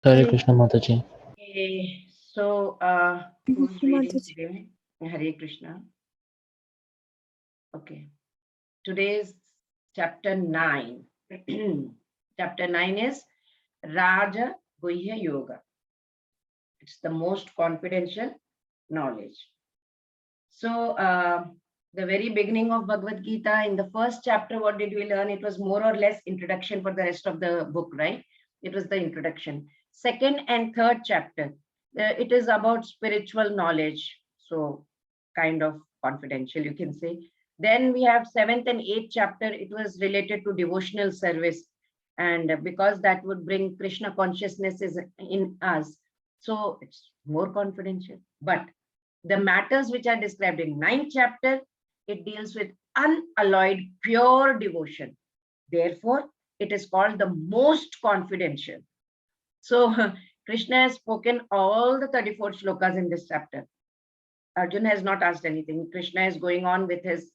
Hare Hare Krishna Mataji. Okay, so who's reading Mataji. today? Hare Krishna. Okay, today's chapter 9. Chapter 9 is Raja Guhya Yoga. It's the most confidential knowledge. So, the very beginning of Bhagavad Gita, in the first chapter, what did we learn? It was more or less introduction for the rest of the book, right? It was the introduction. Second and third chapter, it is about spiritual knowledge. So, kind of confidential, you can say. Then we have seventh and eighth chapter, it was related to devotional service. And because that would bring Krishna consciousness is in us. So, it's more confidential. But the matters which are described in ninth chapter, it deals with unalloyed pure devotion. Therefore, it is called the most confidential. So Krishna has spoken all the 34 shlokas in this chapter. Arjuna has not asked anything. Krishna is going on with his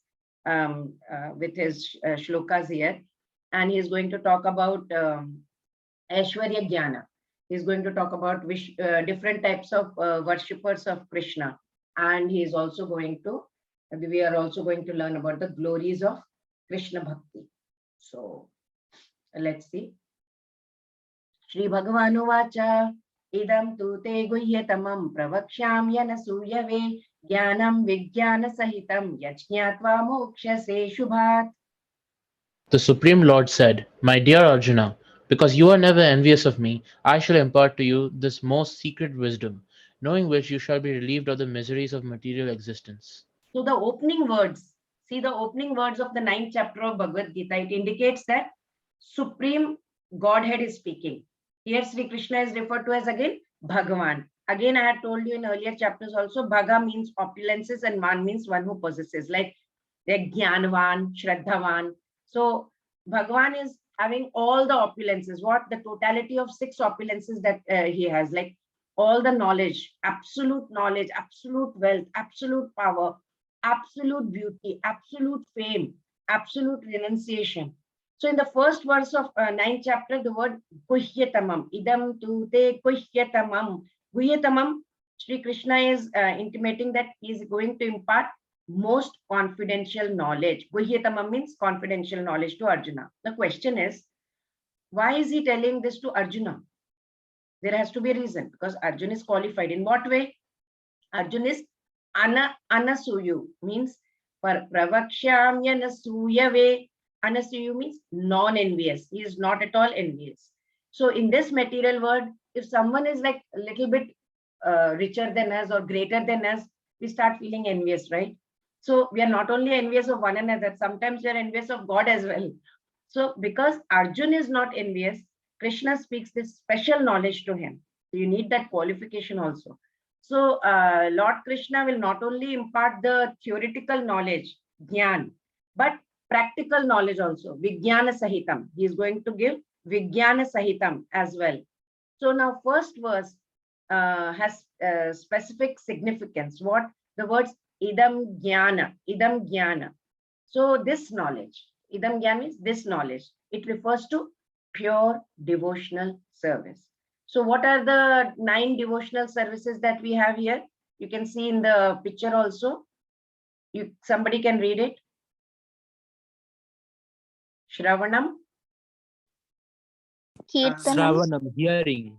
shlokas here, and he is going to talk about Aishwarya Jnana. He's going to talk about different types of worshippers of Krishna. And he is also going to, we are also going to learn about the glories of Krishna Bhakti. So let's see. Shri Bhagavanuvacha idam tu te guhyatamam pravakshyam yanasuyave jnanam vijnana sahitam yajñatva mokshase shubhat. The Supreme Lord said, My dear Arjuna, because you are never envious of me, I shall impart to you this most secret wisdom, knowing which you shall be relieved of the miseries of material existence. So the opening words, see the opening words of the ninth chapter of Bhagavad Gita, it indicates that Supreme Godhead is speaking. Here Sri Krishna is referred to as again Bhagavan. Again, I had told you in earlier chapters also, Bhaga means opulences and Man means one who possesses, like Jnanvan, Shraddhavan. So Bhagavan is having all the opulences, what the totality of six opulences that he has, like all the knowledge, absolute wealth, absolute power, absolute beauty, absolute fame, absolute renunciation. So in the first verse of ninth chapter, the word Guhyatamam, idam tu te Guhyatamam. Guhyatamam, Sri Krishna is intimating that he is going to impart most confidential knowledge. Guhyatamam means confidential knowledge to Arjuna. The question is, why is he telling this to Arjuna? There has to be a reason, because Arjuna is qualified. In what way? Arjuna is anasuyu, means for pravakshyamya nasuyave. Anasuyu means non-envious. He is not at all envious. So in this material world, if someone is like a little bit richer than us or greater than us, we start feeling envious, right? So we are not only envious of one another, sometimes we are envious of God as well. So because Arjun is not envious, Krishna speaks this special knowledge to him. So you need that qualification also. So Lord Krishna will not only impart the theoretical knowledge, Jnana, but practical knowledge also, Vijnana Sahitam. He is going to give Vijnana Sahitam as well. So now first verse has specific significance. What? The words idam jnana. So this knowledge, idam jnana means this knowledge. It refers to pure devotional service. So what are the 9 devotional services that we have here? You can see in the picture also. Somebody can read it. Shravanam. Kirtanam. Shravanam, hearing.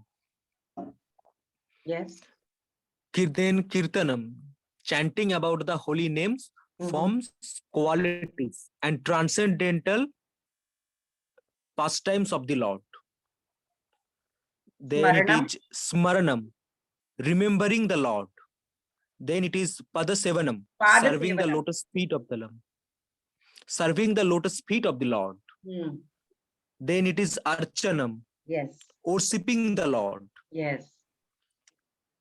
Yes. Kirtanam, chanting about the holy names, forms, qualities, and transcendental pastimes of the Lord. Then it Smaranam. is Smaranam, remembering the Lord. Then it is Padasevanam, serving the Padasevanam. lotus feet of the Lord. Serving the lotus feet of the Lord. Then it is Archanam, Yes. worshipping the Lord. Yes.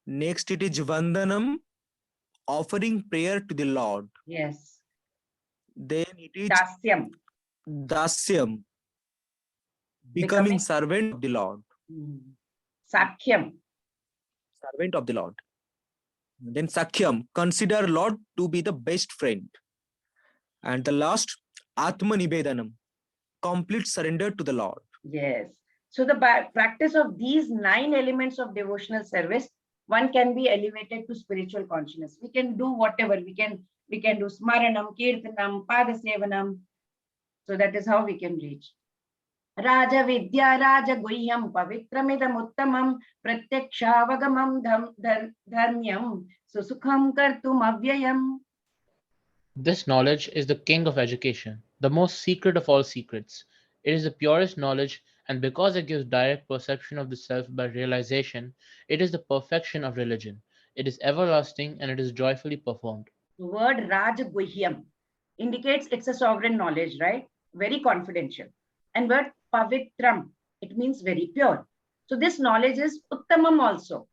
Next it is Vandanam, offering prayer to the Lord. Yes. Then it is Dasyam. Dasyam, becoming servant of the Lord. Sakhyam. Servant of the Lord. Then Sakhyam, consider Lord to be the best friend. And the last, Atma Nivedanam, complete surrender to the Lord. Yes. So the practice of these 9 elements of devotional service, one can be elevated to spiritual consciousness. We can do whatever we can do smaranam, kirtanam, padasevanam. So that is how we can reach. Raja Vidya Raja Guhyam Pavitramidam Uttamam Pratyakshaavagamam Dharmyam Susukham Kartum Avyayam. This knowledge is the king of education, the most secret of all secrets. It is the purest knowledge, and because it gives direct perception of the self by realization, it is the perfection of religion. It is everlasting and it is joyfully performed. The word Raja Guhyam indicates it's a sovereign knowledge, right? Very confidential. And word Pavitram, it means very pure. So this knowledge is Uttamam also.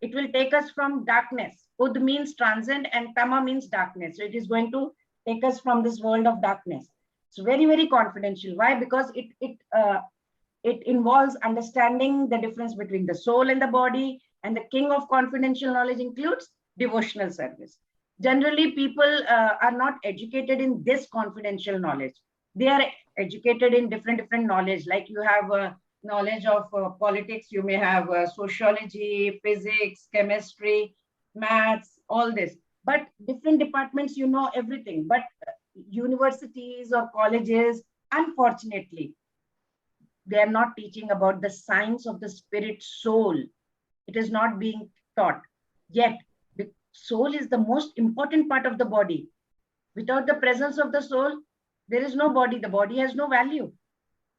It will take us from darkness. Ud means transcend and Tama means darkness. So it is going to take us from this world of darkness. It's very, very confidential. Why? Because it involves understanding the difference between the soul and the body. And the king of confidential knowledge includes devotional service. Generally, people are not educated in this confidential knowledge. They are educated in different knowledge. Like you have knowledge of politics, you may have sociology, physics, chemistry, maths, all this. But different departments, you know everything. But universities or colleges, unfortunately, they are not teaching about the science of the spirit soul. It is not being taught yet. The soul is the most important part of the body. Without the presence of the soul, there is no body. The body has no value.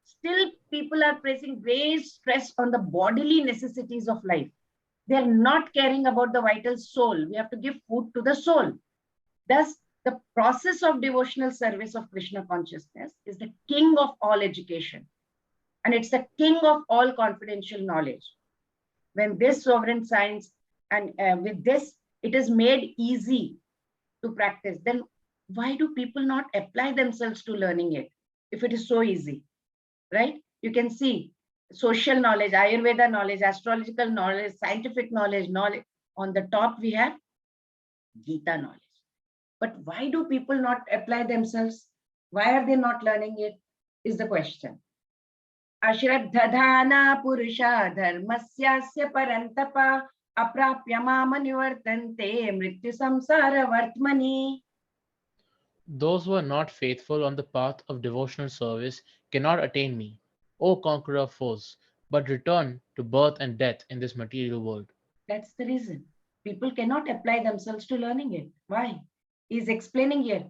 Still, people are placing great stress on the bodily necessities of life. They are not caring about the vital soul. We have to give food to the soul. Thus, the process of devotional service of Krishna consciousness is the king of all education. And it's the king of all confidential knowledge. When this sovereign science and with this, it is made easy to practice, then why do people not apply themselves to learning it if it is so easy, right? You can see social knowledge, Ayurveda knowledge, astrological knowledge, scientific knowledge. On the top, we have Gita knowledge. But why do people not apply themselves? Why are they not learning it? Is the question. Ashraddhadhana Purusha Dharmasyasya Parantapa Aprapya Mama Nivartante Mrityu Samsara Vartmani. Those who are not faithful on the path of devotional service cannot attain me, O conqueror of foes, but return to birth and death in this material world. That's the reason. People cannot apply themselves to learning it. Why? He's explaining here.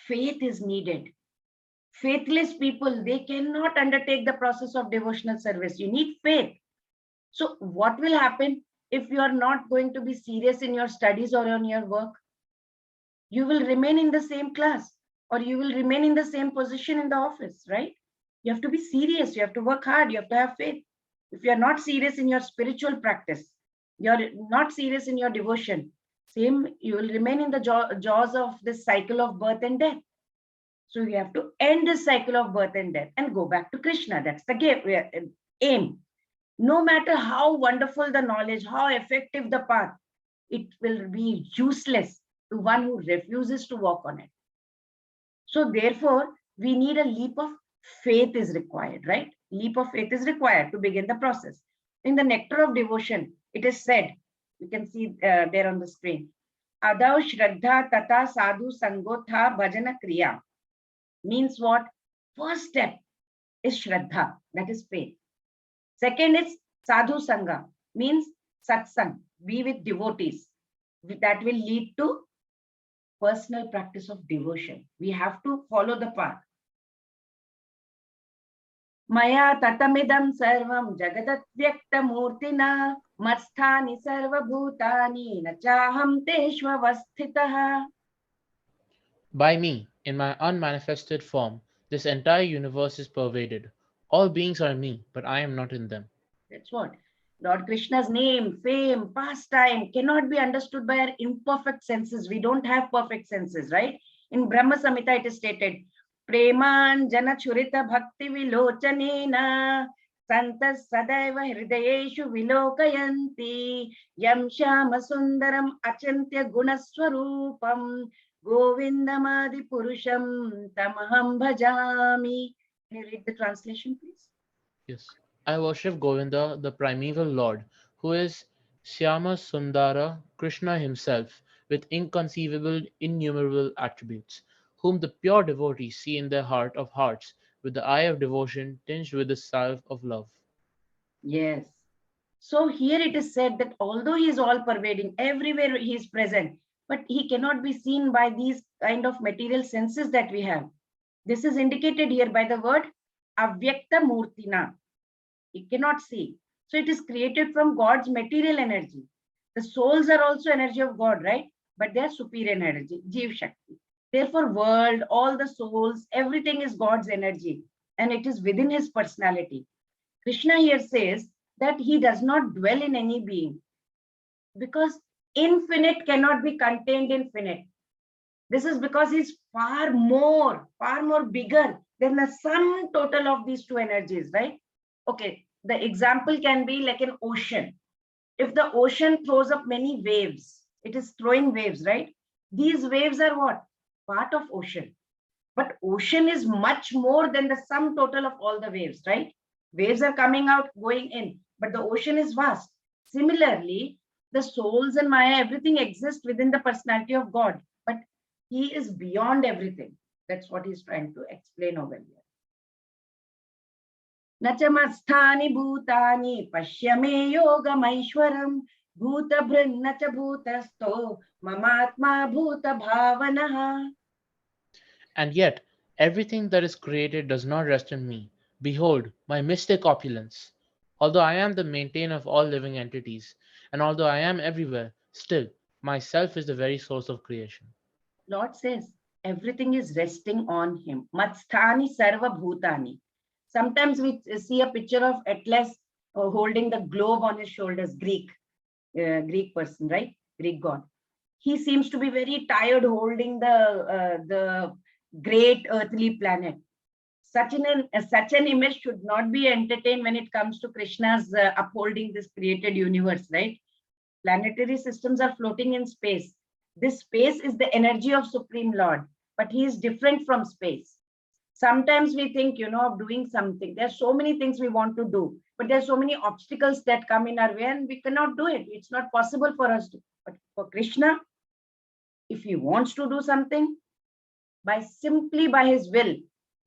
Faith is needed. Faithless people, they cannot undertake the process of devotional service. You need faith. So what will happen if you are not going to be serious in your studies or on your work? You will remain in the same class or you will remain in the same position in the office, right? You have to be serious. You have to work hard. You have to have faith. If you are not serious in your spiritual practice, you're not serious in your devotion, same, you will remain in the jaws of this cycle of birth and death. So you have to end this cycle of birth and death and go back to Krishna. That's the aim. No matter how wonderful the knowledge, how effective the path, it will be useless to one who refuses to walk on it. So therefore, we need a leap of faith is required, right? Leap of faith is required to begin the process. In the nectar of devotion, it is said, you can see there on the screen, Adav Shraddha Tata Sadhu Sangotha Bhajana Kriya. Means what? First step is Shraddha, that is faith. Second is Sadhu Sangha, means satsang, be with devotees. That will lead to personal practice of devotion. We have to follow the path. Maya tatamidam sarvam jagadat vyakta murtina masthani sarva bhutani nachaham teshva vasthitaha. By me, in my unmanifested form, this entire universe is pervaded. All beings are in me, but I am not in them. That's what. Lord Krishna's name, fame, pastime cannot be understood by our imperfect senses. We don't have perfect senses, right? In Brahma Samhita, it is stated, Preman jana churita bhakti vilochanena santas sadaiva hridayeshu vilokayanti yam shama sundaram achantya gunaswarupam govindamadi purusham tamaham bhajami. Can you read the translation, please? Yes. I worship Govinda, the primeval Lord, who is Syama Sundara Krishna himself, with inconceivable, innumerable attributes, whom the pure devotees see in their heart of hearts, with the eye of devotion tinged with the salve of love. Yes. So here it is said that although he is all pervading, everywhere he is present, but he cannot be seen by these kind of material senses that we have. This is indicated here by the word avyakta murtina. He cannot see. So it is created from God's material energy. The souls are also energy of God, right? But they are superior energy, Jeev Shakti. Therefore, world, all the souls, everything is God's energy, and it is within his personality. Krishna here says that he does not dwell in any being because infinite cannot be contained in finite. This is because he's far more bigger than the sum total of these two energies, right? Okay, the example can be like an ocean. If the ocean throws up many waves, it is throwing waves, right? These waves are what? Part of ocean. But ocean is much more than the sum total of all the waves, right? Waves are coming out, going in, but the ocean is vast. Similarly, the souls and Maya, everything exists within the personality of God, but he is beyond everything. That's what he's trying to explain over here. Nachamasthani bhutani pashyame yogamaishwaram bhuta brinna cha bhutasto mamatma bhuta bhavanaha. And yet, everything that is created does not rest in me. Behold, my mystic opulence. Although I am the maintainer of all living entities, and although I am everywhere, still, myself is the very source of creation. Lord says everything is resting on him. Matsthani sarva bhutani. Sometimes we see a picture of Atlas holding the globe on his shoulders, Greek person, right? Greek god. He seems to be very tired holding the great earthly planet. Such an image should not be entertained when it comes to Krishna's upholding this created universe, right? Planetary systems are floating in space. This space is the energy of Supreme Lord, but he is different from space. Sometimes we think, of doing something. There are so many things we want to do, but there are so many obstacles that come in our way and we cannot do it. It's not possible for us to. But for Krishna, if he wants to do something, simply by his will,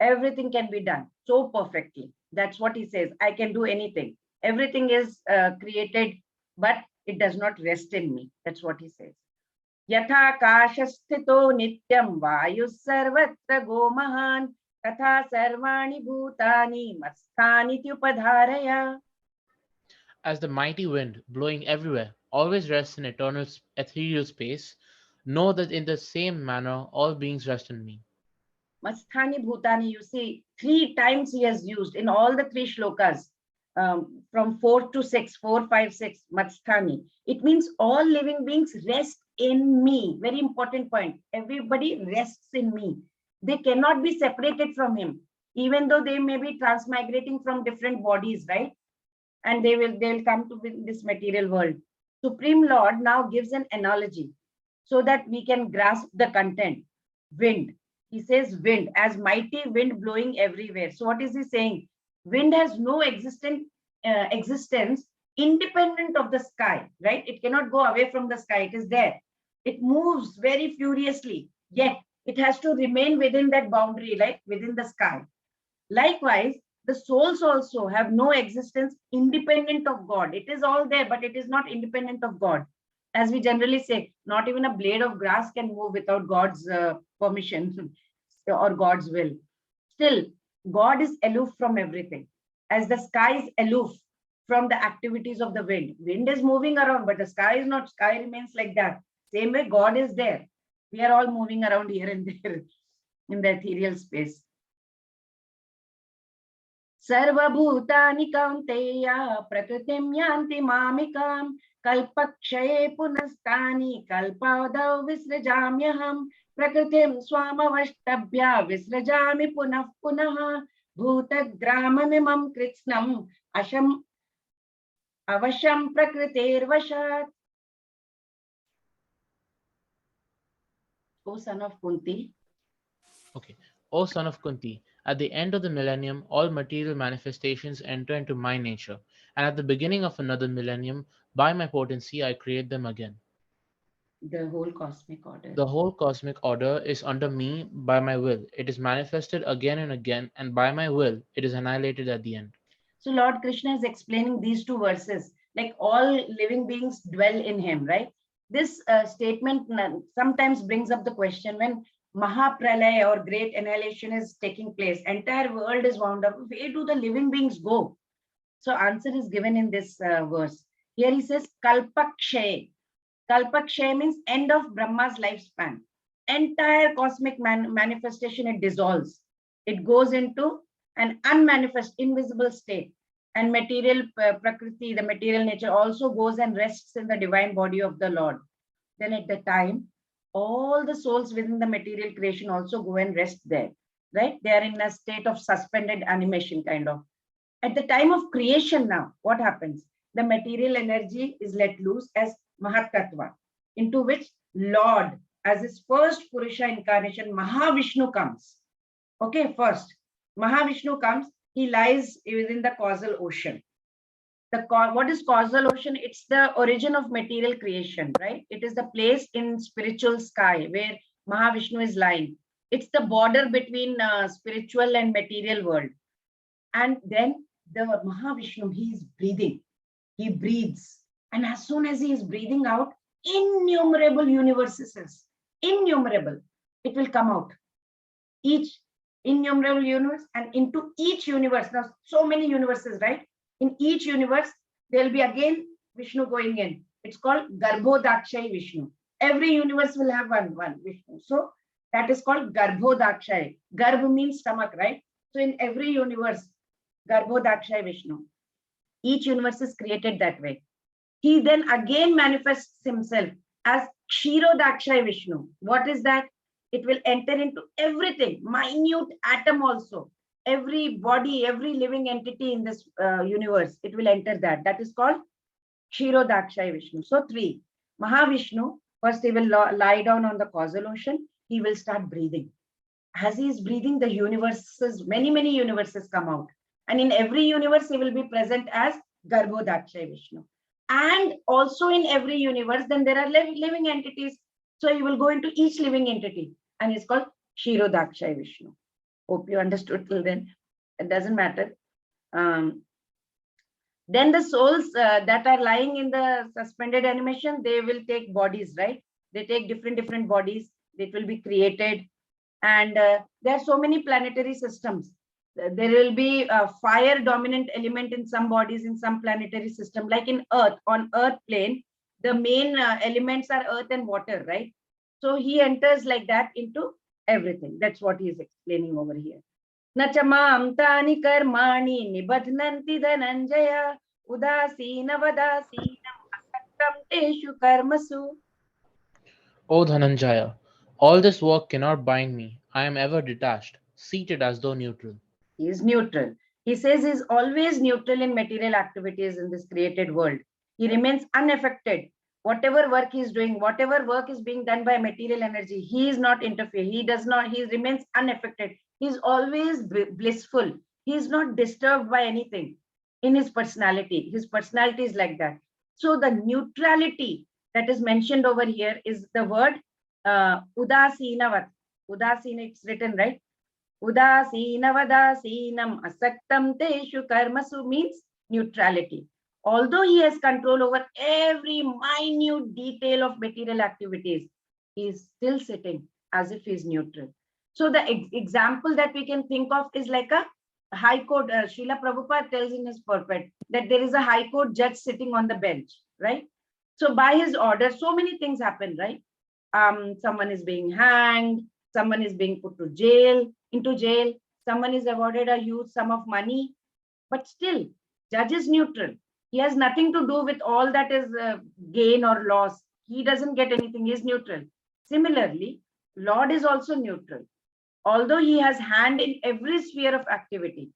everything can be done so perfectly. That's what he says. I can do anything. Everything is created, but it does not rest in me. That's what he says. Yatha kashasthito nityam vayu sarvatra gomahan तथा सर्वाणि भूतानि मत्स्थानीत्युपधारय. As the mighty wind, blowing everywhere, always rests in eternal ethereal space, know that in the same manner all beings rest in me. Masthani Bhutani, you see, 3 times he has used in all the 3 shlokas, from 4 to 6, 4, 5, 6, Masthani. It means all living beings rest in me. Very important point. Everybody rests in me. They cannot be separated from him, even though they may be transmigrating from different bodies, right? And they'll come to this material world. Supreme Lord now gives an analogy so that we can grasp the content. Wind. He says wind, as mighty wind blowing everywhere. So what is he saying? Wind has no existence independent of the sky, right? It cannot go away from the sky. It is there. It moves very furiously, yet it has to remain within that boundary, like within the sky. Likewise, the souls also have no existence independent of God. It is all there, but it is not independent of God. As we generally say, not even a blade of grass can move without God's permission or God's will. Still, God is aloof from everything, as the sky is aloof from the activities of the wind. Wind is moving around, but the sky is not. Sky remains like that. Same way, God is there. We are all moving around here and there in the ethereal space. सर्वभूतानि कौन्तेय प्रकृतिं यान्ति मामिकां कल्पक्षये पुनस्तानि कल्पादौ विसृजाम्यहं प्रकृतिं स्वामवष्टभ्य विसृजामि पुनः पुनः भूतग्राममिमं कृत्स्नम् अवशं प्रकृतेर्वशात्. O son of Kunti. Okay. O son of Kunti, At the end of the millennium, all material manifestations enter into my nature, and at the beginning of another millennium, by my potency, I create them again. The whole cosmic order. The whole cosmic order is under me by my will. It is manifested again and again, and by my will, it is annihilated at the end. So Lord Krishna is explaining these two verses, like all living beings dwell in him, right? This statement sometimes brings up the question when Mahapralaya or great annihilation is taking place, entire world is wound up. Where do the living beings go? So answer is given in this verse. Here he says, Kalpakshay. Kalpakshay means end of Brahma's lifespan. Entire cosmic manifestation, it dissolves. It goes into an unmanifest, invisible state. And material prakriti, the material nature also goes and rests in the divine body of the Lord. Then at the time, all the souls within the material creation also go and rest there, right? They are in a state of suspended animation kind of. At the time of creation now, what happens? The material energy is let loose as Mahatattva, into which Lord, as his first Purusha incarnation, Mahavishnu comes. Okay, first, Mahavishnu comes, he lies within the causal ocean. What is causal ocean? It's the origin of material creation, right? It is the place in spiritual sky where Mahavishnu is lying. It's the border between spiritual and material world. And then the Mahavishnu, he is breathing. He breathes. And as soon as he is breathing out, innumerable universes, innumerable, it will come out. Each innumerable universe, and into each universe, now so many universes, right? In each universe, there will be again Vishnu going in. It's called Garbhodakshay Vishnu. Every universe will have one Vishnu. So that is called Garbhodakshay. Garbh means stomach, right? So in every universe, Garbhodakshay Vishnu. Each universe is created that way. He then again manifests himself as Kshirodakshay Vishnu. What is that? It will enter into everything, minute atom also. Every body, every living entity in this universe, it will enter that. That is called Kshirodakshay Vishnu. So three, Mahavishnu, first he will lie down on the causal ocean. He will start breathing. As he is breathing, the universes, many universes come out. And in every universe, he will be present as Garbhodakshay Vishnu. And also in every universe, then there are living entities. So he will go into each living entity. And it's called Kshirodakshay Vishnu. Hope you understood till then. It doesn't matter. Then the souls that are lying in the suspended animation, they will take bodies, right? They take different bodies. It will be created. And there are so many planetary systems. There will be a fire dominant element in some bodies in some planetary system, like in Earth, on Earth plane, the main elements are earth and water, right? So he enters like that into everything. That's what he is explaining over here. Nachamam tani karmani nibadhnanti dhananjaya udasina vadasinam asaktam teshu karmasu. O Dhananjaya, all this work cannot bind me. I am ever detached, seated as though neutral. He is neutral. He says he is always neutral in material activities in this created world. He remains unaffected. Whatever work he is doing, whatever work is being done by material energy, he is not interfere. He does not, he remains unaffected. He is always blissful. He is not disturbed by anything in his personality. His personality is like that. So the neutrality that is mentioned over here is the word udasinavat. Udasina, it's written, right? Udasinavadasinam asaktam teshu karmasu means neutrality. Although he has control over every minute detail of material activities, he is still sitting as if he is neutral. So the example that we can think of is like a high court. Srila Prabhupada tells in his purport that there is a high court judge sitting on the bench, right? So by his order, so many things happen, right? Someone is being hanged, someone is being put to into jail, someone is awarded a huge sum of money, but still, judge is neutral. He has nothing to do with all that is gain or loss. He doesn't get anything, he is neutral. Similarly, Lord is also neutral. Although he has hand in every sphere of activity,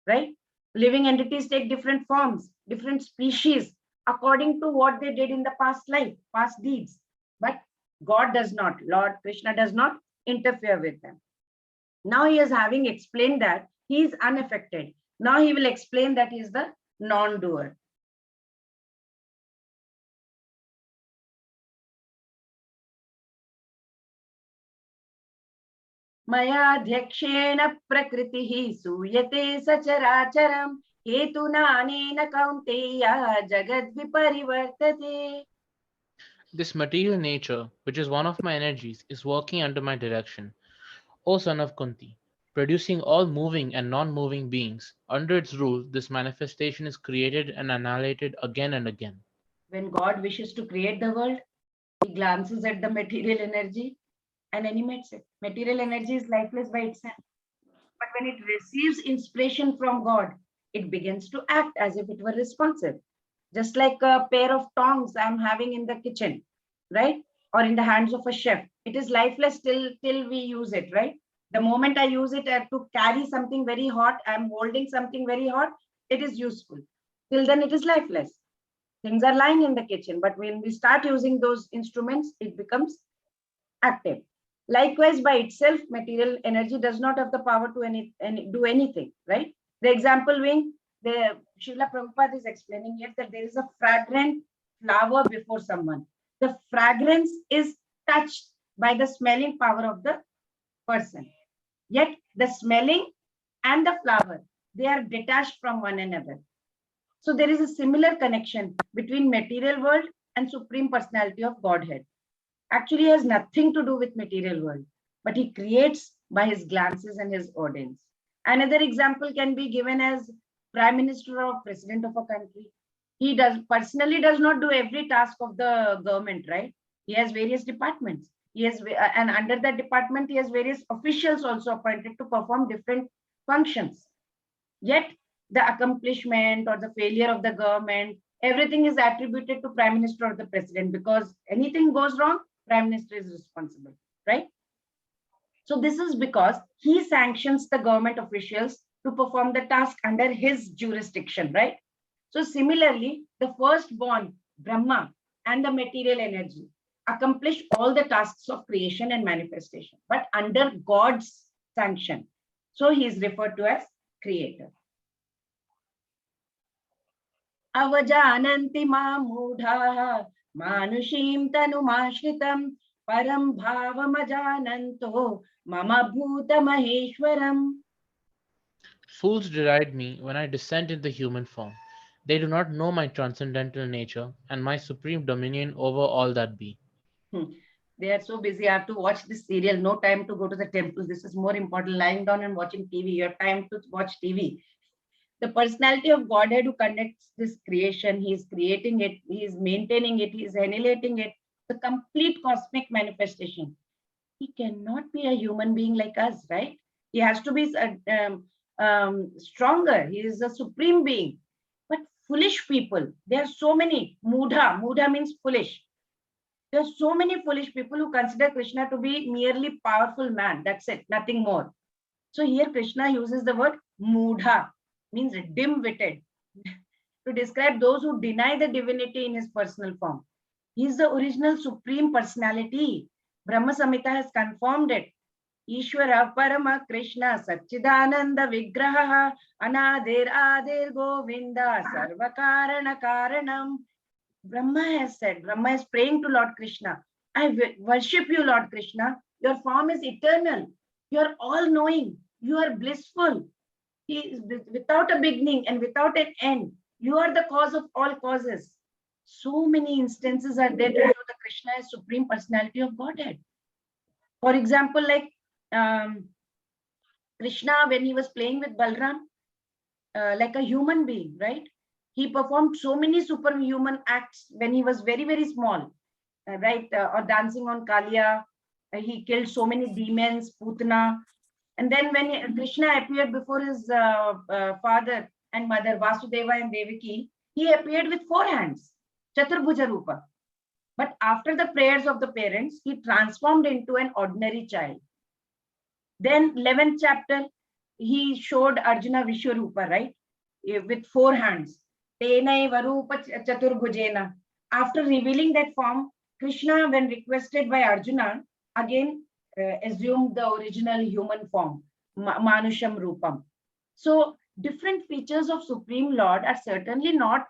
right? Living entities take different forms, different species, according to what they did in the past life, past deeds. But God does not, Lord Krishna does not interfere with them. Now he is having explained that he is unaffected. Now he will explain that he is the non-doer. मयाध्यक्षेण प्रकृतिः सूयते सचराचरं हेतुनानेन कौन्तेय जगद्विपरिवर्तते. This material nature, which is one of my energies, is working under my direction, O son of Kunti, producing all moving and non-moving beings. Under its rule, this manifestation is created and annihilated again and again. When God wishes to create the world, he glances at the material energy and animates it. Material energy is lifeless by itself. But when it receives inspiration from God, it begins to act as if it were responsive. Just like a pair of tongs I'm having in the kitchen, right? Or in the hands of a chef. It is lifeless till we use it, right? The moment I use it to carry something very hot, I'm holding something very hot, it is useful. Till then, it is lifeless. Things are lying in the kitchen, but when we start using those instruments, it becomes active. Likewise, by itself, material energy does not have the power to do anything, right? The example being, the Srila Prabhupada is explaining here that there is a fragrant flower before someone. The fragrance is touched by the smelling power of the person. Yet the smelling and the flower, they are detached from one another. So there is a similar connection between material world and Supreme Personality of Godhead. Actually has nothing to do with material world, but he creates by his glances and his ordains. Another example can be given as prime minister or president of a country. He personally does not do every task of the government, right? He has various departments. He has, and under that department, he has various officials also appointed to perform different functions. Yet the accomplishment or the failure of the government, everything is attributed to prime minister or the president, because anything goes wrong, prime minister is responsible, right? So this is because he sanctions the government officials to perform the task under his jurisdiction, right? So similarly, the firstborn Brahma and the material energy accomplish all the tasks of creation and manifestation, but under God's sanction. So he is referred to as creator. अवजानन्ति मां मूढाः मानुषीं तनुमाश्रितं परं भावमजानन्तो मम भूतमहेश्वरम्. Fools deride me when I descend into human form. They do not know my transcendental nature and my supreme dominion over all that be. They are so busy. I have to watch this serial. No time to go to the temple. This is more important. Lying down and watching TV. You have time to watch TV. The personality of Godhead who conducts this creation, he is creating it, he is maintaining it, he is annihilating it, the complete cosmic manifestation. He cannot be a human being like us, right? He has to be stronger. He is a supreme being. But foolish people, there are so many. Mudha means foolish. There are so many foolish people who consider Krishna to be merely powerful man. That's it, nothing more. So here Krishna uses the word mudha, means dim-witted, to describe those who deny the divinity in his personal form. He is the original supreme personality. Brahma Samhita has confirmed it. Ishwara Parama Krishna Satchidananda Vigraha Anadir Adir Govinda Sarvakarana Karanam. Brahma has said, Brahma is praying to Lord Krishna, I worship you, Lord Krishna. Your form is eternal. You are all-knowing. You are blissful. He is without a beginning and without an end. You are the cause of all causes. So many instances are there to show the Krishna is Supreme Personality of Godhead. For example, like Krishna, when he was playing with Balram, like a human being, right? He performed so many superhuman acts when he was very, very small, right? Or dancing on Kalia. He killed so many demons, Putana. And then when Krishna appeared before his father and mother, Vasudeva and Devaki, he appeared with 4 hands, Chaturbhuja Rupa. But after the prayers of the parents, he transformed into an ordinary child. Then 11th chapter, he showed Arjuna Vishwarupa, right? With 4 hands. Tenaiva Rupa Chaturbhujena. After revealing that form, Krishna, when requested by Arjuna, again assumed the original human form. Manusham Rupam. So different features of Supreme Lord are certainly not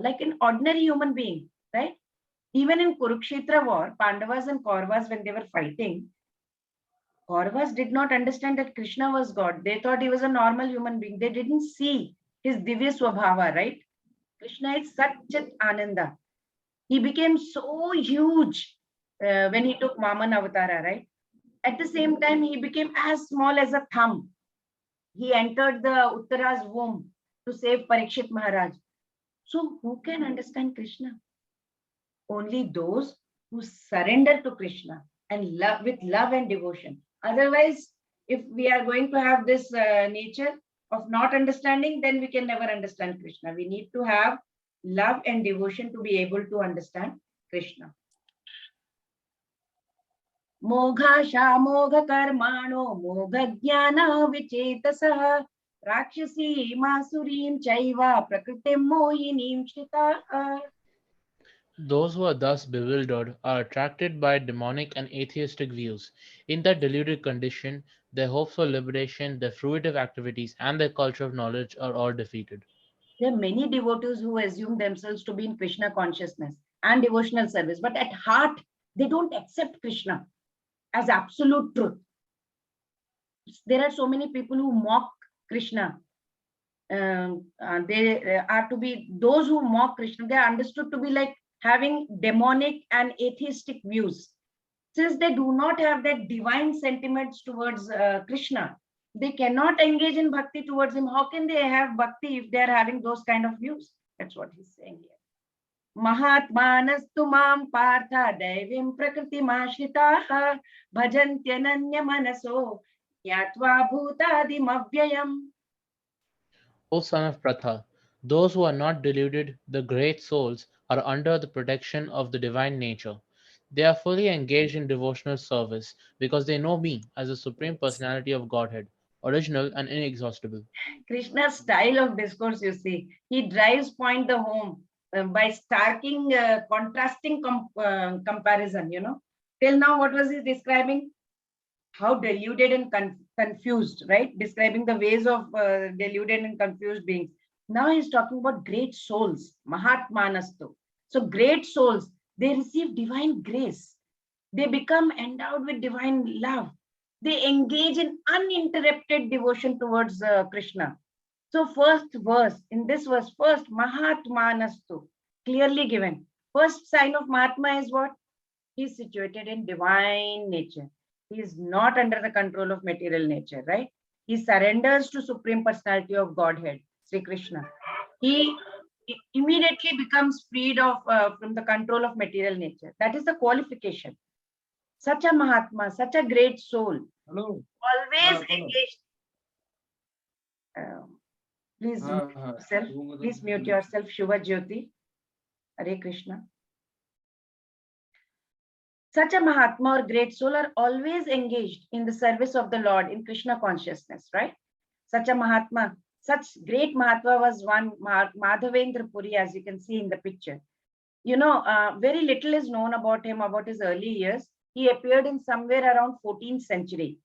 like an ordinary human being, right? Even in Kurukshetra war, Pandavas and Kauravas, when they were fighting, Kauravas did not understand that Krishna was God. They thought he was a normal human being. They didn't see his Divya Swabhava, right? Krishna is Satchit Ananda. He became so huge when he took Vaman Avatara, right? At the same time, he became as small as a thumb. He entered the Uttara's womb to save Parikshit Maharaj. So who can understand Krishna? Only those who surrender to Krishna and love with love and devotion. Otherwise, if we are going to have this nature of not understanding, then we can never understand Krishna. We need to have love and devotion to be able to understand Krishna. Mogha mogha karmano mogha jnana vichetasah rakshasi masurim chaiva prakritim mohinim shita. Those who are thus bewildered are attracted by demonic and atheistic views. In that deluded condition, their hopes for liberation, their fruitive activities, and their culture of knowledge are all defeated. There are many devotees who assume themselves to be in Krishna consciousness and devotional service, but at heart, they don't accept Krishna as absolute truth. There are so many people who mock Krishna. They are to be those who mock Krishna. They are understood to be like having demonic and atheistic views. Since they do not have that divine sentiments towards Krishna, they cannot engage in bhakti towards him. How can they have bhakti if they are having those kind of views? That's what he's saying here. Mahatmanastu mam partha devim prakriti mashritaha bhajantyananya manaso yatva bhutadim avyayam. O son of Pratha, those who are not deluded, the great souls, are under the protection of the divine nature. They are fully engaged in devotional service because they know me as the Supreme Personality of Godhead, original and inexhaustible. Krishna's style of discourse, you see, he drives point the home by starking contrasting comparison, you know. Till now, what was he describing? How deluded and confused, right? Describing the ways of deluded and confused beings. Now he's talking about great souls, Mahatmanastu. So great souls, they receive divine grace. They become endowed with divine love. They engage in uninterrupted devotion towards Krishna. So first verse, in this verse, first Mahatmanastu, clearly given. First sign of Mahatma is what? He is situated in divine nature. He is not under the control of material nature, right? He surrenders to Supreme Personality of Godhead, Sri Krishna. He immediately becomes freed of from the control of material nature. That is the qualification. Such a Mahatma, such a great soul, Hello. always Hello. engaged. Please mute yourself. Please mute yourself, Shubha Jyoti. Hare Krishna. Such a Mahatma or great soul are always engaged in the service of the Lord in Krishna consciousness, right? Such a Mahatma, such great Mahatma was one Madhavendra Puri, as you can see in the picture. You know, very little is known about him, about his early years. He appeared in somewhere around 14th century.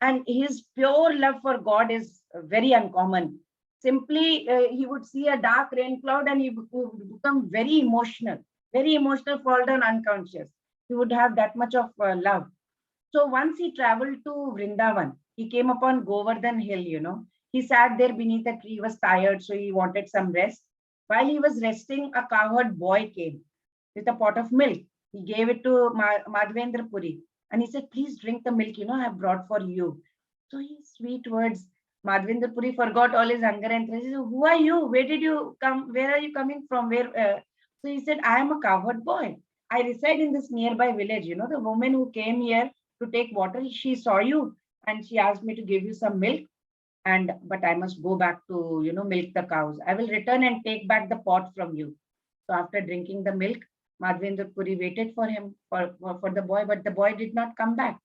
And his pure love for God is very uncommon. Simply, he would see a dark rain cloud and he would become very emotional, fall down unconscious. He would have that much of love. So once he traveled to Vrindavan, he came upon Govardhan Hill, you know. He sat there beneath a tree, was tired, so he wanted some rest. While he was resting, a cowherd boy came with a pot of milk. He gave it to Madhavendra Puri and he said, please drink the milk, you know, I have brought for you. So his sweet words, Madhavendra Puri forgot all his anger and thirst. He said, who are you? Where did you come? Where are you coming from? Where? So he said, I am a cowherd boy. I reside in this nearby village. You know, the woman who came here to take water, she saw you and she asked me to give you some milk. But I must go back to, you know, milk the cows. I will return and take back the pot from you. So after drinking the milk, Madhavendra Puri waited for him, for the boy, but the boy did not come back.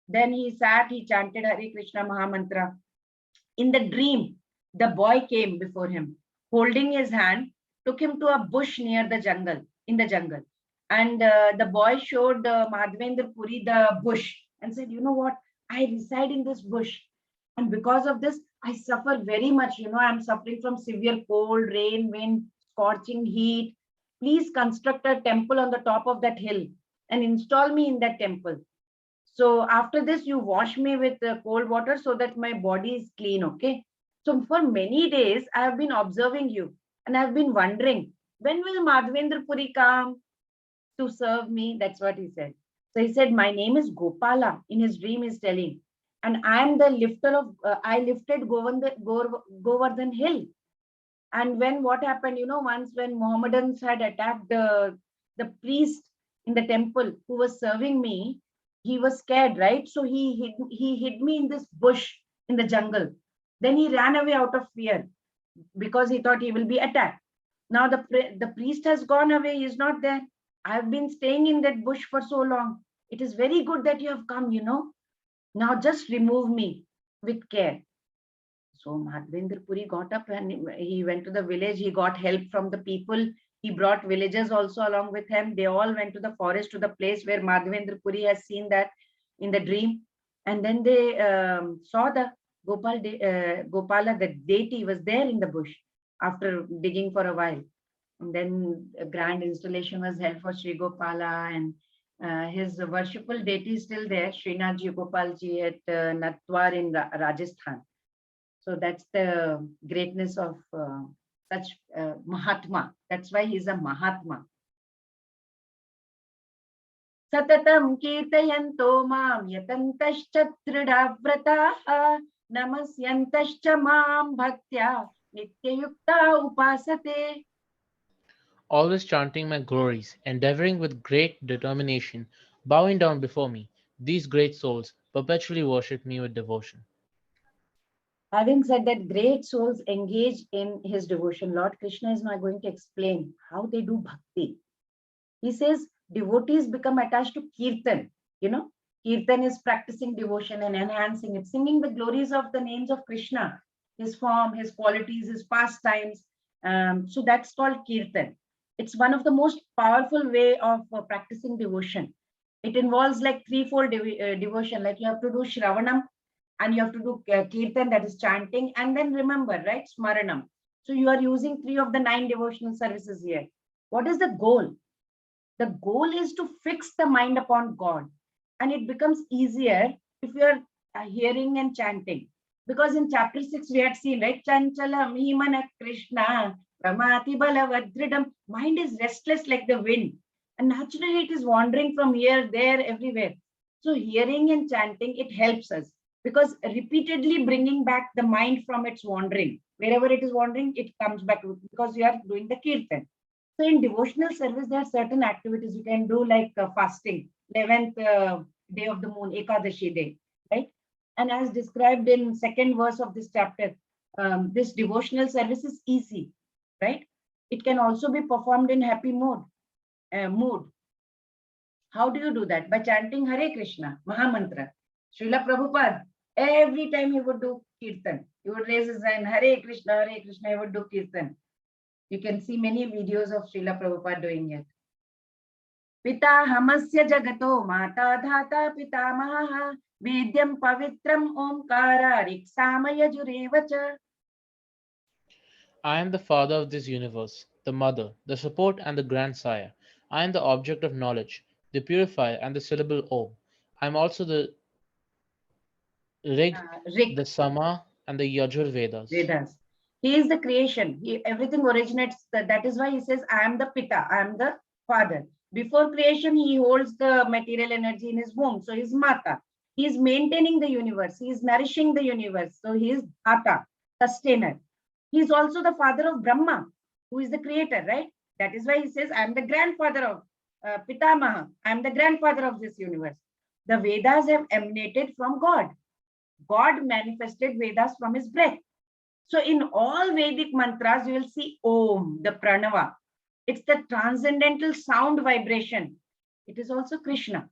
Then he sat, he chanted Hare Krishna Mahamantra. In the dream, the boy came before him, holding his hand, took him to a bush near the jungle, in the jungle. And the boy showed Madhavendra Puri the bush and said, you know what? I reside in this bush. And because of this, I suffer very much. I'm suffering from severe cold, rain, wind, scorching heat. Please construct a temple on the top of that hill and install me in that temple. So after this, you wash me with cold water so that my body is clean, okay? So for many days, I have been observing you and I've been wondering, when will Madhavendra Puri come to serve me? That's what he said. So he said, my name is Gopala. In his dream, he's telling, and I am the lifter of, I lifted Govardhan Hill. And when what happened, once when Mohammedans had attacked the priest in the temple who was serving me, he was scared, right? So he hid me in this bush in the jungle. Then he ran away out of fear because he thought he will be attacked. Now the priest has gone away, he is not there. I have been staying in that bush for so long. It is very good that you have come. Now just remove me with care. So Madhavendra Puri got up and he went to the village. He got help from the people. He brought villagers also along with him. They all went to the forest, to the place where Madhavendra Puri has seen that in the dream. And then they saw the Gopala, the deity, was there in the bush after digging for a while. And then a grand installation was held for Sri Gopala, and his worshipful deity is still there, Srinathji Gopalji at Natwar in Rajasthan. So that's the greatness of such Mahatma. That's why he's a Mahatma. Satatam kirtayanto mam yatantascha tridhavrataha namasyantascha mam bhaktya nityayukta upasate. Always chanting my glories, endeavoring with great determination, bowing down before me, these great souls perpetually worship me with devotion. Having said that, great souls engage in his devotion. Lord Krishna is now going to explain how they do bhakti. He says devotees become attached to kirtan. Kirtan is practicing devotion and enhancing it, singing the glories of the names of Krishna, his form, his qualities, his pastimes. So that's called kirtan. It's one of the most powerful way of practicing devotion. It involves like threefold devotion. Like you have to do Shravanam, and you have to do kirtan, that is chanting, and then remember, right, Smaranam. So you are using 3 of the 9 devotional services here. What is the goal? The goal is to fix the mind upon God, and it becomes easier if you are hearing and chanting. Because in chapter 6 we had seen, right, Chanchalam Himana Krishna Pramati Balavadridam. Mind is restless like the wind, and naturally it is wandering from here, there, everywhere. So hearing and chanting, it helps us, because repeatedly bringing back the mind from its wandering, wherever it is wandering, it comes back, because you are doing the kirtan. So in devotional service, there are certain activities you can do, like fasting, 11th day of the moon, Ekadashi day, right? And as described in second verse of this chapter, this devotional service is easy, right? It can also be performed in happy mood. How do you do that? By chanting Hare Krishna, Mahamantra. Srila Prabhupada, every time he would do kirtan, he would raise his hand, Hare Krishna, he would do kirtan. You can see many videos of Srila Prabhupada doing it. Pita hamasya jagato mata dhata pitamaha vidyam pavitram omkara riksamaya jurevacha. I am the father of this universe, the mother, the support and the grandsire. I am the object of knowledge, the purifier and the syllable Om. I am also the Rig, Rik, the Sama, and the Yajur Vedas. Vedas. He is the creation. Everything originates. That is why he says, I am the Pita, I am the father. Before creation, he holds the material energy in his womb. So he's Mata. He is maintaining the universe. He is nourishing the universe. So he is Ata, sustainer. He is also the father of Brahma, who is the creator, right? That is why he says, I am the grandfather of Pitamaha. I am the grandfather of this universe. The Vedas have emanated from God. God manifested Vedas from his breath. So in all Vedic mantras, you will see Om, the Pranava. It's the transcendental sound vibration. It is also Krishna.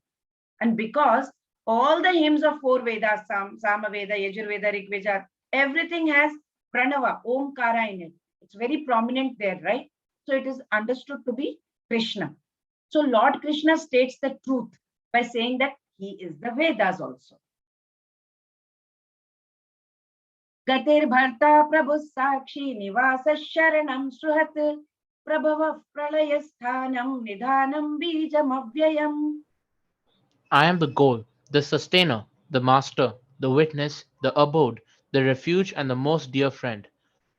And because all the hymns of 4 Vedas, Samaveda, Yajurveda, Rigveda, everything has Pranava, Omkara in it. It's very prominent there, right? So it is understood to be Krishna. So Lord Krishna states the truth by saying that he is the Vedas also. Gatir bharta prabhu sakshi nivasa sharanam suhat prabhava pralayasthanam nidhanam bijam avyayam. I am the goal, the sustainer, the master, the witness, the abode, the refuge, and the most dear friend.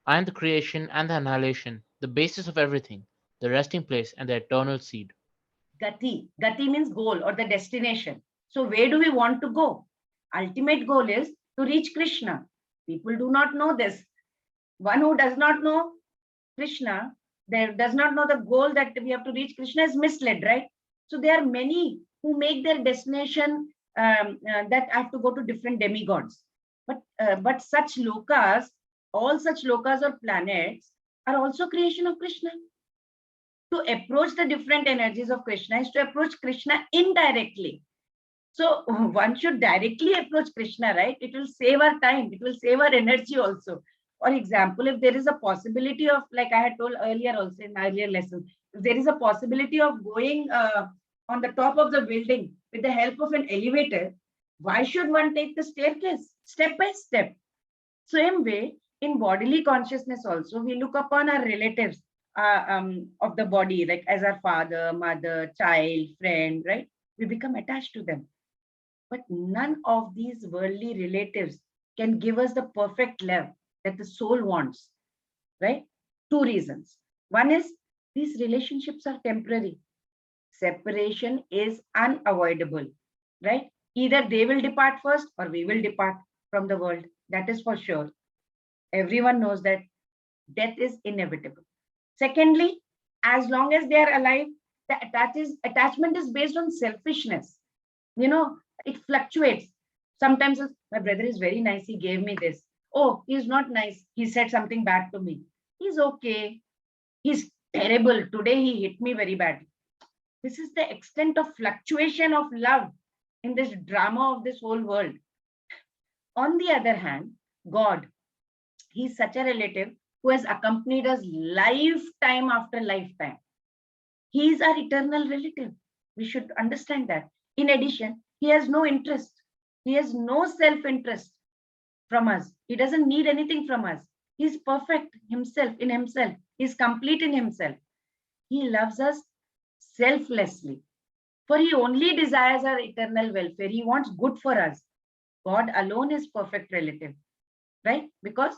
I am the creation and the annihilation, the basis of everything, the resting place and the eternal seed. Gati. Gati means goal or the destination. So where do we want to go? Ultimate goal is to reach Krishna. People do not know this. One who does not know Krishna, there does not know the goal that we have to reach Krishna is misled, right? So there are many who make their destination that I have to go to different demigods. But such lokas, all such lokas or planets are also creation of Krishna. To approach the different energies of Krishna is to approach Krishna indirectly. So one should directly approach Krishna, right? It will save our time. It will save our energy also. For example, if there is a possibility of, like I had told earlier also in earlier lesson, if there is a possibility of going on the top of the building with the help of an elevator, why should one take the staircase step by step? Same way, in bodily consciousness also, we look upon our relatives of the body, like as our father, mother, child, friend, right? We become attached to them. But none of these worldly relatives can give us the perfect love that the soul wants, right? Two reasons. One is these relationships are temporary. Separation is unavoidable, right? Either they will depart first or we will depart from the world. That is for sure. Everyone knows that death is inevitable. Secondly, as long as they are alive, the attachment is based on selfishness. You know, it fluctuates. Sometimes my brother is very nice, he gave me this. Oh, he's not nice, he said something bad to me. He's okay, he's terrible, today he hit me very badly. This is the extent of fluctuation of love in this drama of this whole world. On the other hand, God, he's such a relative who has accompanied us lifetime after lifetime. He is our eternal relative. We should understand that. In addition, he has no interest. He has no self-interest from us. He doesn't need anything from us. He's perfect himself in himself. He's complete in himself. He loves us selflessly. For he only desires our eternal welfare. He wants good for us. God alone is perfect relative, right? Because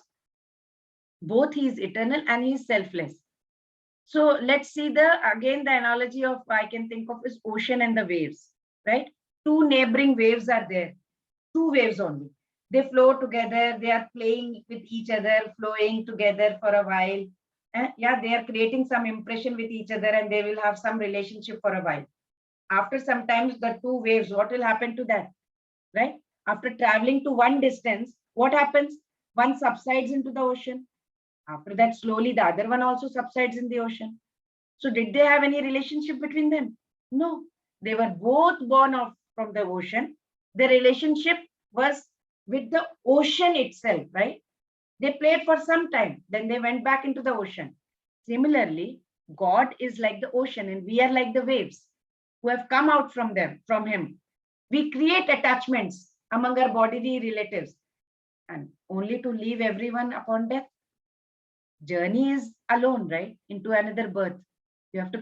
both he is eternal and he is selfless. So let's see again the analogy of I can think of is ocean and the waves, right? Two neighboring waves are there, two waves only. They flow together, they are playing with each other, flowing together for a while. Yeah, they are creating some impression with each other and they will have some relationship for a while. After some times, the two waves, what will happen to that, right? After traveling to one distance, what happens? One subsides into the ocean. After that, slowly the other one also subsides in the ocean. So did they have any relationship between them? No. They were both born from the ocean. The relationship was with the ocean itself, right? They played for some time, then they went back into the ocean. Similarly, God is like the ocean and we are like the waves who have come out from him. We create attachments among our bodily relatives and only to leave everyone upon death. Journey is alone, right? Into another birth.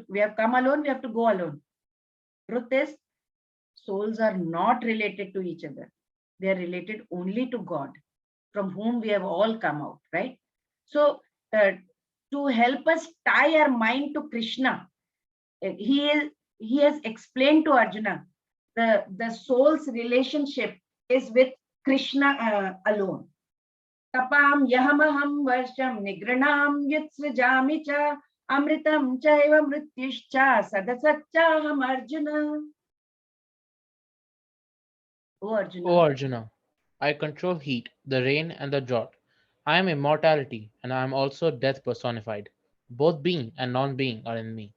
We have come alone, we have to go alone. Truth is, souls are not related to each other. They are related only to God, from whom we have all come out, right? So, to help us tie our mind to Krishna, he has explained to Arjuna the soul's relationship is with Krishna alone. Tapam yahamaham varsham nigranam yutsrajami cha amritam chaiva mrityuscha sadasachaham Arjuna. Oh O Arjuna, Arjuna, I control heat, the rain, and the drought. I am immortality, and I am also death personified. Both being and non being are in me.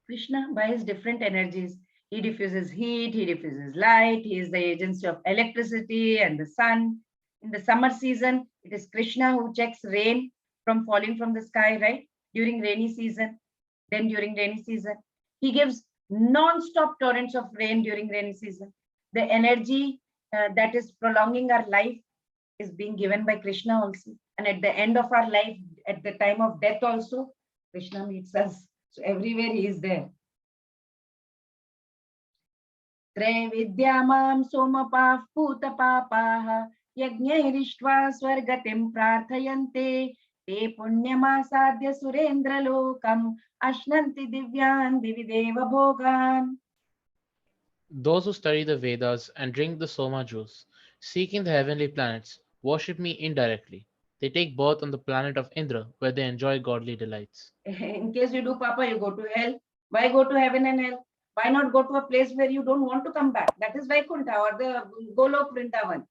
Krishna, by his different energies, he diffuses heat, he diffuses light, he is the agency of electricity and the sun. In the summer season, it is Krishna who checks rain from falling from the sky, right? During rainy season. Then during rainy season, he gives non-stop torrents of rain during rainy season. The energy that is prolonging our life, is being given by Krishna also. And at the end of our life, at the time of death also, Krishna meets us. So everywhere he is there. Vidya somapah putapapah yajnairištva swargatim prarthayante te punyamasadya surendra lokam ashnanti divyan divideva bhogan. Those who study the Vedas and drink the Soma juice, seeking the heavenly planets, worship me indirectly. They take birth on the planet of Indra, where they enjoy godly delights. In case you do Papa, you go to hell. Why go to heaven and hell? Why not go to a place where you don't want to come back? That is Vaikuntha or the Golok Vrindavan.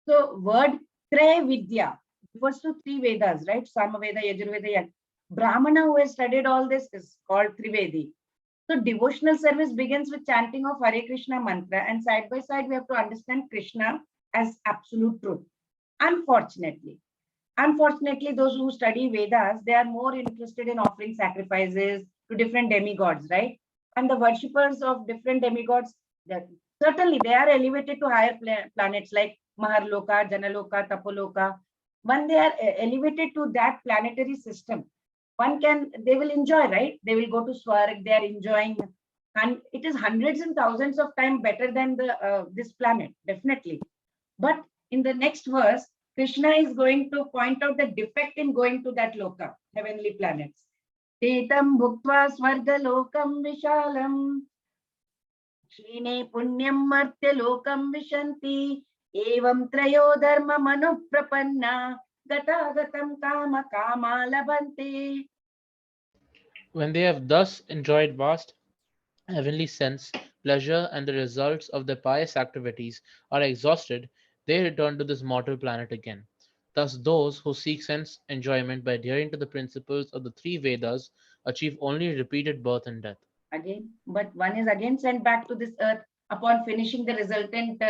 So word Vidya refers to three Vedas, right? Samaveda, Yajurveda, Brahmana who has studied all this is called Trivedi. So devotional service begins with chanting of Hare Krishna mantra, and side by side we have to understand Krishna as absolute truth. Unfortunately, those who study Vedas, they are more interested in offering sacrifices to different demigods, right? And the worshippers of different demigods, certainly they are elevated to higher planets like Maharloka, Janaloka, Tapoloka. When they are elevated to that planetary system, they will enjoy, right? They will go to Swarg, they are enjoying, and it is hundreds and thousands of times better than this planet, definitely. But in the next verse, Krishna is going to point out the defect in going to that loka, heavenly planets. Tetam bhuktva swarga lokam vishalam Shine punyam martya lokam vishanti evam trayo dharma manu prapanna gata gatam kama kama labante. When they have thus enjoyed vast heavenly sense, pleasure, and the results of their pious activities are exhausted, they return to this mortal planet again. Thus, those who seek sense enjoyment by adhering to the principles of the three Vedas achieve only repeated birth and death. Again, but one is again sent back to this earth upon finishing the resultant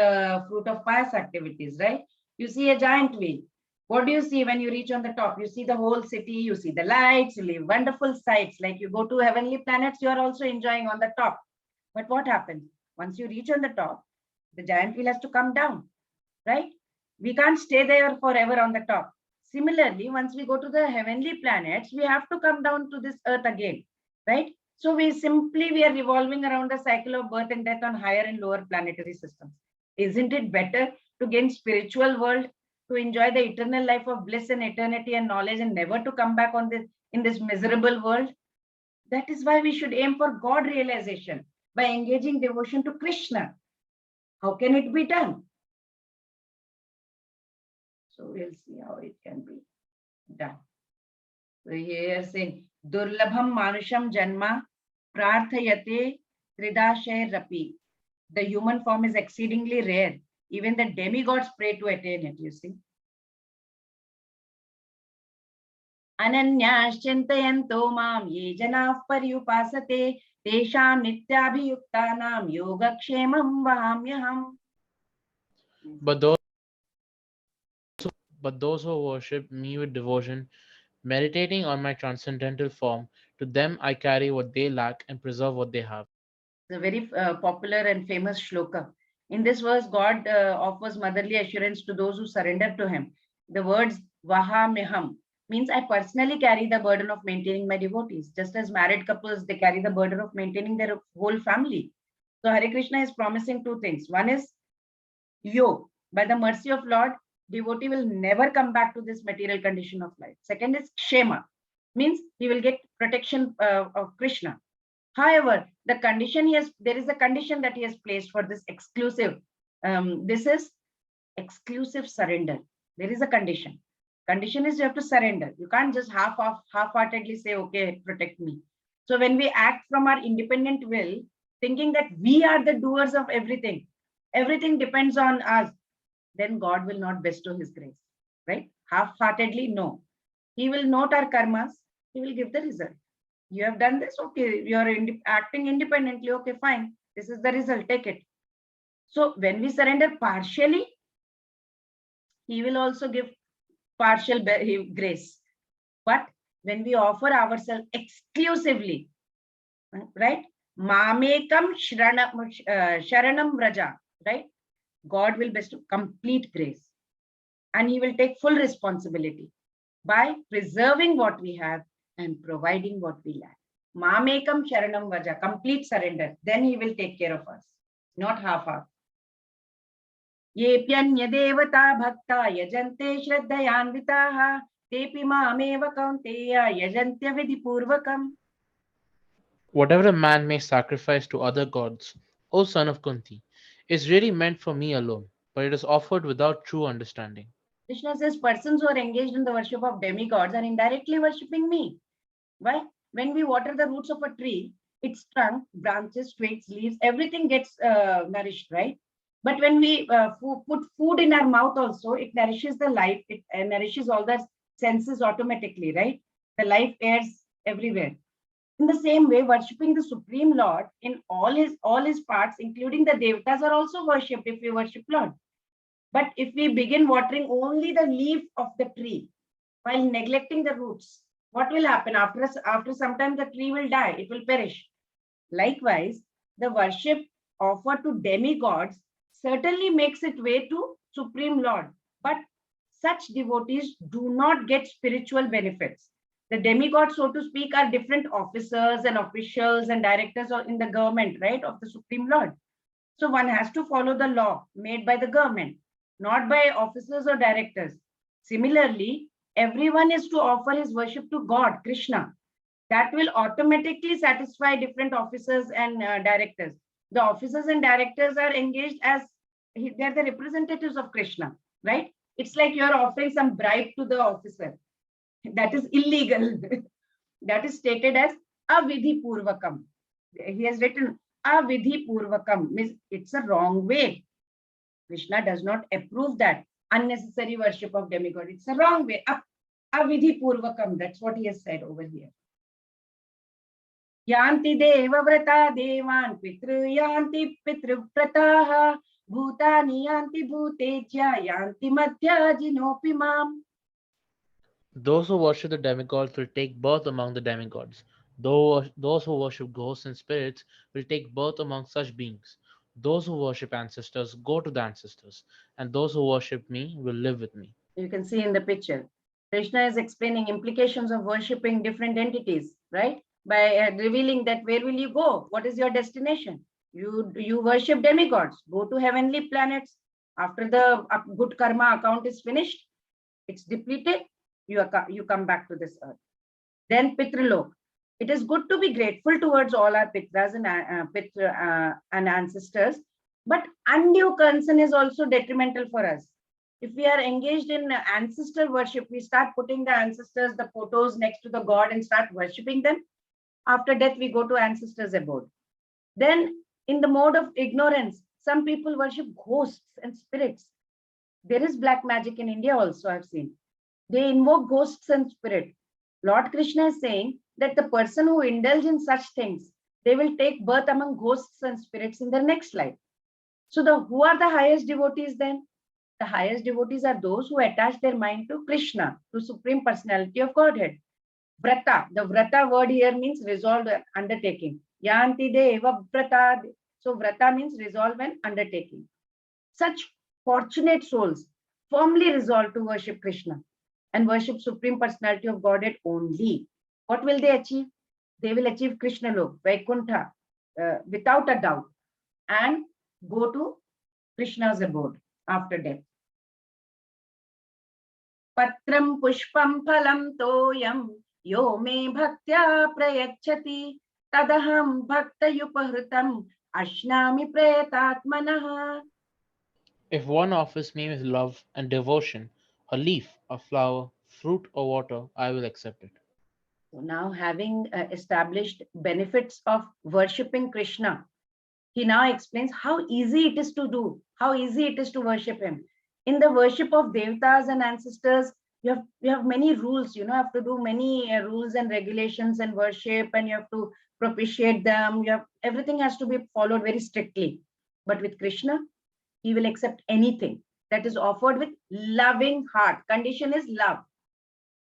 fruit of pious activities, right? You see a giant wheel. What do you see when you reach on the top? You see the whole city, you see the lights, you see wonderful sights. Like you go to heavenly planets, you are also enjoying on the top. But what happens? Once you reach on the top, the giant wheel has to come down, right? We can't stay there forever on the top. Similarly, once we go to the heavenly planets, we have to come down to this earth again, right? So we are revolving around the cycle of birth and death on higher and lower planetary systems. Isn't it better to gain spiritual world, to enjoy the eternal life of bliss and eternity and knowledge, and never to come back on this in this miserable world? That is why we should aim for God realization by engaging devotion to Krishna. How can it be done? So we'll see how it can be done. So here saying Durlabham Manusham Janma Prarthayate Tridashay Rapi. The human form is exceedingly rare. Even the demigods pray to attain it, you see. Ananyas Chintayanto Mam Ye Janah Paryupasate Tesham Nityabhiyuktanam Yogakshemam Vahamyaham. But those, but those who worship me with devotion, meditating on my transcendental form, to them I carry what they lack and preserve what they have. A very popular and famous shloka. In this verse, God offers motherly assurance to those who surrender to Him. The words Vahamyaham means I personally carry the burden of maintaining my devotees. Just as married couples, they carry the burden of maintaining their whole family. So Hare Krishna is promising two things. One is, by the mercy of Lord, devotee will never come back to this material condition of life. Second is Kshema, means he will get protection of Krishna. However, there is a condition that he has placed for this exclusive. This is exclusive surrender. There is a condition. Condition is you have to surrender. You can't just half-heartedly say, okay, protect me. So when we act from our independent will, thinking that we are the doers of everything depends on us, then God will not bestow his grace, right? Half-heartedly, no. He will note our karmas. He will give the result. You have done this, okay, you are acting independently, okay, fine, this is the result, take it. So when we surrender partially, he will also give partial grace. But when we offer ourselves exclusively, right, mamekam sharanam vraja, right, God will bestow complete grace. and he will take full responsibility by preserving what we have and providing what we lack. Mamekam Sharanam Vaja, complete surrender. Then he will take care of us, not half-half. Yepyanya devata bhakta yajante shraddhayanvitaha tepi mameva kaunteya yajantya vidhi purvakam. Whatever a man may sacrifice to other gods, O son of Kunti, is really meant for me alone, but it is offered without true understanding. Krishna says persons who are engaged in the worship of demigods are indirectly worshipping me. Why? When we water the roots of a tree, its trunk, branches, twigs, leaves, everything gets nourished, right? But when we put food in our mouth also, it nourishes the life, it nourishes all the senses automatically, right? The life airs everywhere. In the same way, worshipping the Supreme Lord in all his parts, including the devatas, are also worshipped if we worship Lord. But if we begin watering only the leaf of the tree while neglecting the roots, what will happen? After some time, the tree will die, it will perish. Likewise, the worship offered to demigods certainly makes its way to Supreme Lord, but such devotees do not get spiritual benefits. The demigods, so to speak, are different officers and officials and directors in the government, right, of the Supreme Lord. So one has to follow the law made by the government, not by officers or directors. Similarly, everyone is to offer his worship to God, Krishna. That will automatically satisfy different officers and directors. The officers and directors are engaged as they're the representatives of Krishna, right? It's like you're offering some bribe to the officer. That is illegal. That is stated as avidhi purvakam. He has written avidhi purvakam, means it's a wrong way. Krishna does not approve that unnecessary worship of demigod. It's a wrong way. Avidhi purvakam. That's what he has said over here. Yanti deva vrata devan pitru yanti pitru prataha bhutani yanti bhutejya yanti madhya jinopi mam. Those who worship the demigods will take birth among the demigods. Those who worship ghosts and spirits will take birth among such beings. Those who worship ancestors go to the ancestors, and those who worship me will live with me. You can see in the picture. Krishna is explaining implications of worshipping different entities, right? By revealing that where will you go? What is your destination? You worship demigods, go to heavenly planets. After the good karma account is finished, it's depleted, you come back to this earth. Then Pitralok. It is good to be grateful towards all our Pitras and ancestors, but undue concern is also detrimental for us. If we are engaged in ancestor worship, we start putting the ancestors, the photos next to the god and start worshipping them. After death, we go to ancestors' abode. Then in the mode of ignorance, some people worship ghosts and spirits. There is black magic in India also, I've seen. They invoke ghosts and spirit. Lord Krishna is saying that the person who indulge in such things, they will take birth among ghosts and spirits in their next life. So who are the highest devotees then? The highest devotees are those who attach their mind to Krishna, to Supreme Personality of Godhead. Vrata, the vrata word here means resolved undertaking. Yanti deva vrata. So vrata means resolve and undertaking. Such fortunate souls firmly resolve to worship Krishna and worship Supreme Personality of Godhead only. What will they achieve? They will achieve Krishna Lok, Vaikuntha, without a doubt, and go to Krishna's abode after death. Patram pushpam phalam toyam yo me bhaktya prayachati tadaham bhakta yupahritam ashnami prayatatmanah. If one offers me with love and devotion a leaf, a flower, fruit, or water, I will accept it. So now, having established benefits of worshipping Krishna, he now explains how easy it is to do, how easy it is to worship him. In the worship of devatas and ancestors, you have many rules. You have to do many rules and regulations and worship, and you have to propitiate them. Everything has to be followed very strictly. But with Krishna, he will accept anything that is offered with loving heart. Condition is love.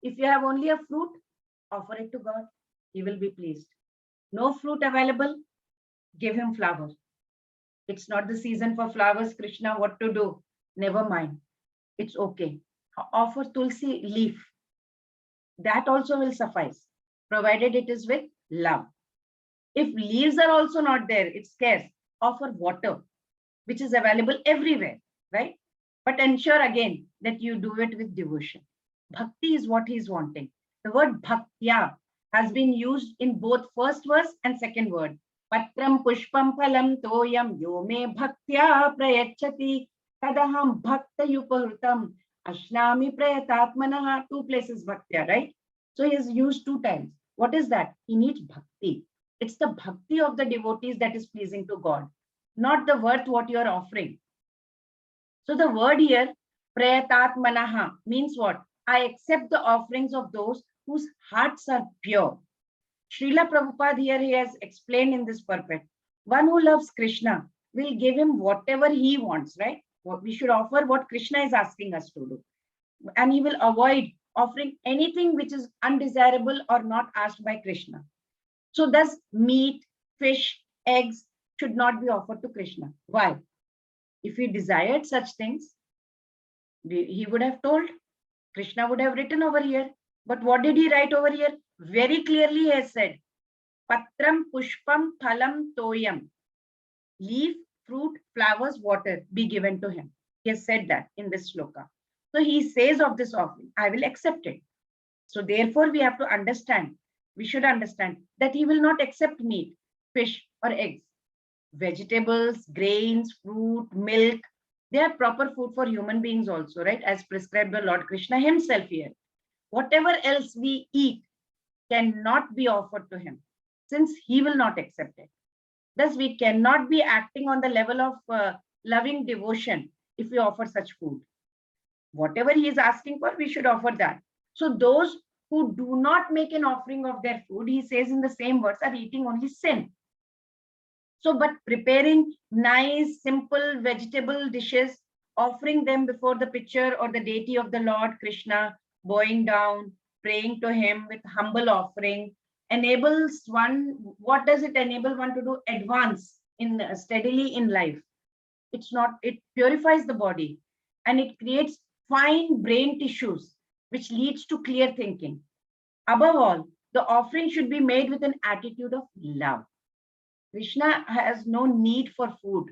If you have only a fruit, offer it to God. He will be pleased. No fruit available, give him flower. It's not the season for flowers, Krishna. What to do? Never mind. It's okay. offer tulsi leaf. That also will suffice, provided it is with love. If leaves are also not there, it's scarce, offer water, which is available everywhere, right? But ensure again that you do it with devotion. Bhakti is what he is wanting. The word bhaktya has been used in both first verse and second word. Patram pushpam phalam toyam yo me bhaktya prayachati tadaham bhakta yupahrutam ashnami prayatatmanaha. Two places bhaktya, right? So he has used two times. What is that? He needs bhakti. It's the bhakti of the devotees that is pleasing to God, not the worth what you are offering. So the word here, prayatatmanaha, means what? I accept the offerings of those whose hearts are pure. Srila Prabhupada here he has explained in this purport. One who loves Krishna will give him whatever he wants, right? We should offer what Krishna is asking us to do. And he will avoid offering anything which is undesirable or not asked by Krishna. So thus meat, fish, eggs should not be offered to Krishna. Why? If he desired such things, he would have told. Krishna would have written over here. But what did he write over here? Very clearly he has said, Patram pushpam phalam toyam. Leaf, fruit, flowers, water be given to him. He has said that in this sloka. So he says of this offering, I will accept it. So therefore we have to understand, we should understand that he will not accept meat, fish or eggs. Vegetables, grains, fruit, milk, they are proper food for human beings also, right? As prescribed by Lord Krishna himself here. Whatever else we eat cannot be offered to him, since he will not accept it. Thus, we cannot be acting on the level of loving devotion if we offer such food. Whatever he is asking for, we should offer that. So those who do not make an offering of their food, he says in the same words, are eating only sin. So, but preparing nice, simple vegetable dishes, offering them before the picture or the deity of the Lord Krishna, bowing down, praying to him with humble offering, enables one, what does it enable one to do? Advance in steadily in life. It purifies the body and it creates fine brain tissues, which leads to clear thinking. Above all, the offering should be made with an attitude of love. Krishna has no need for food.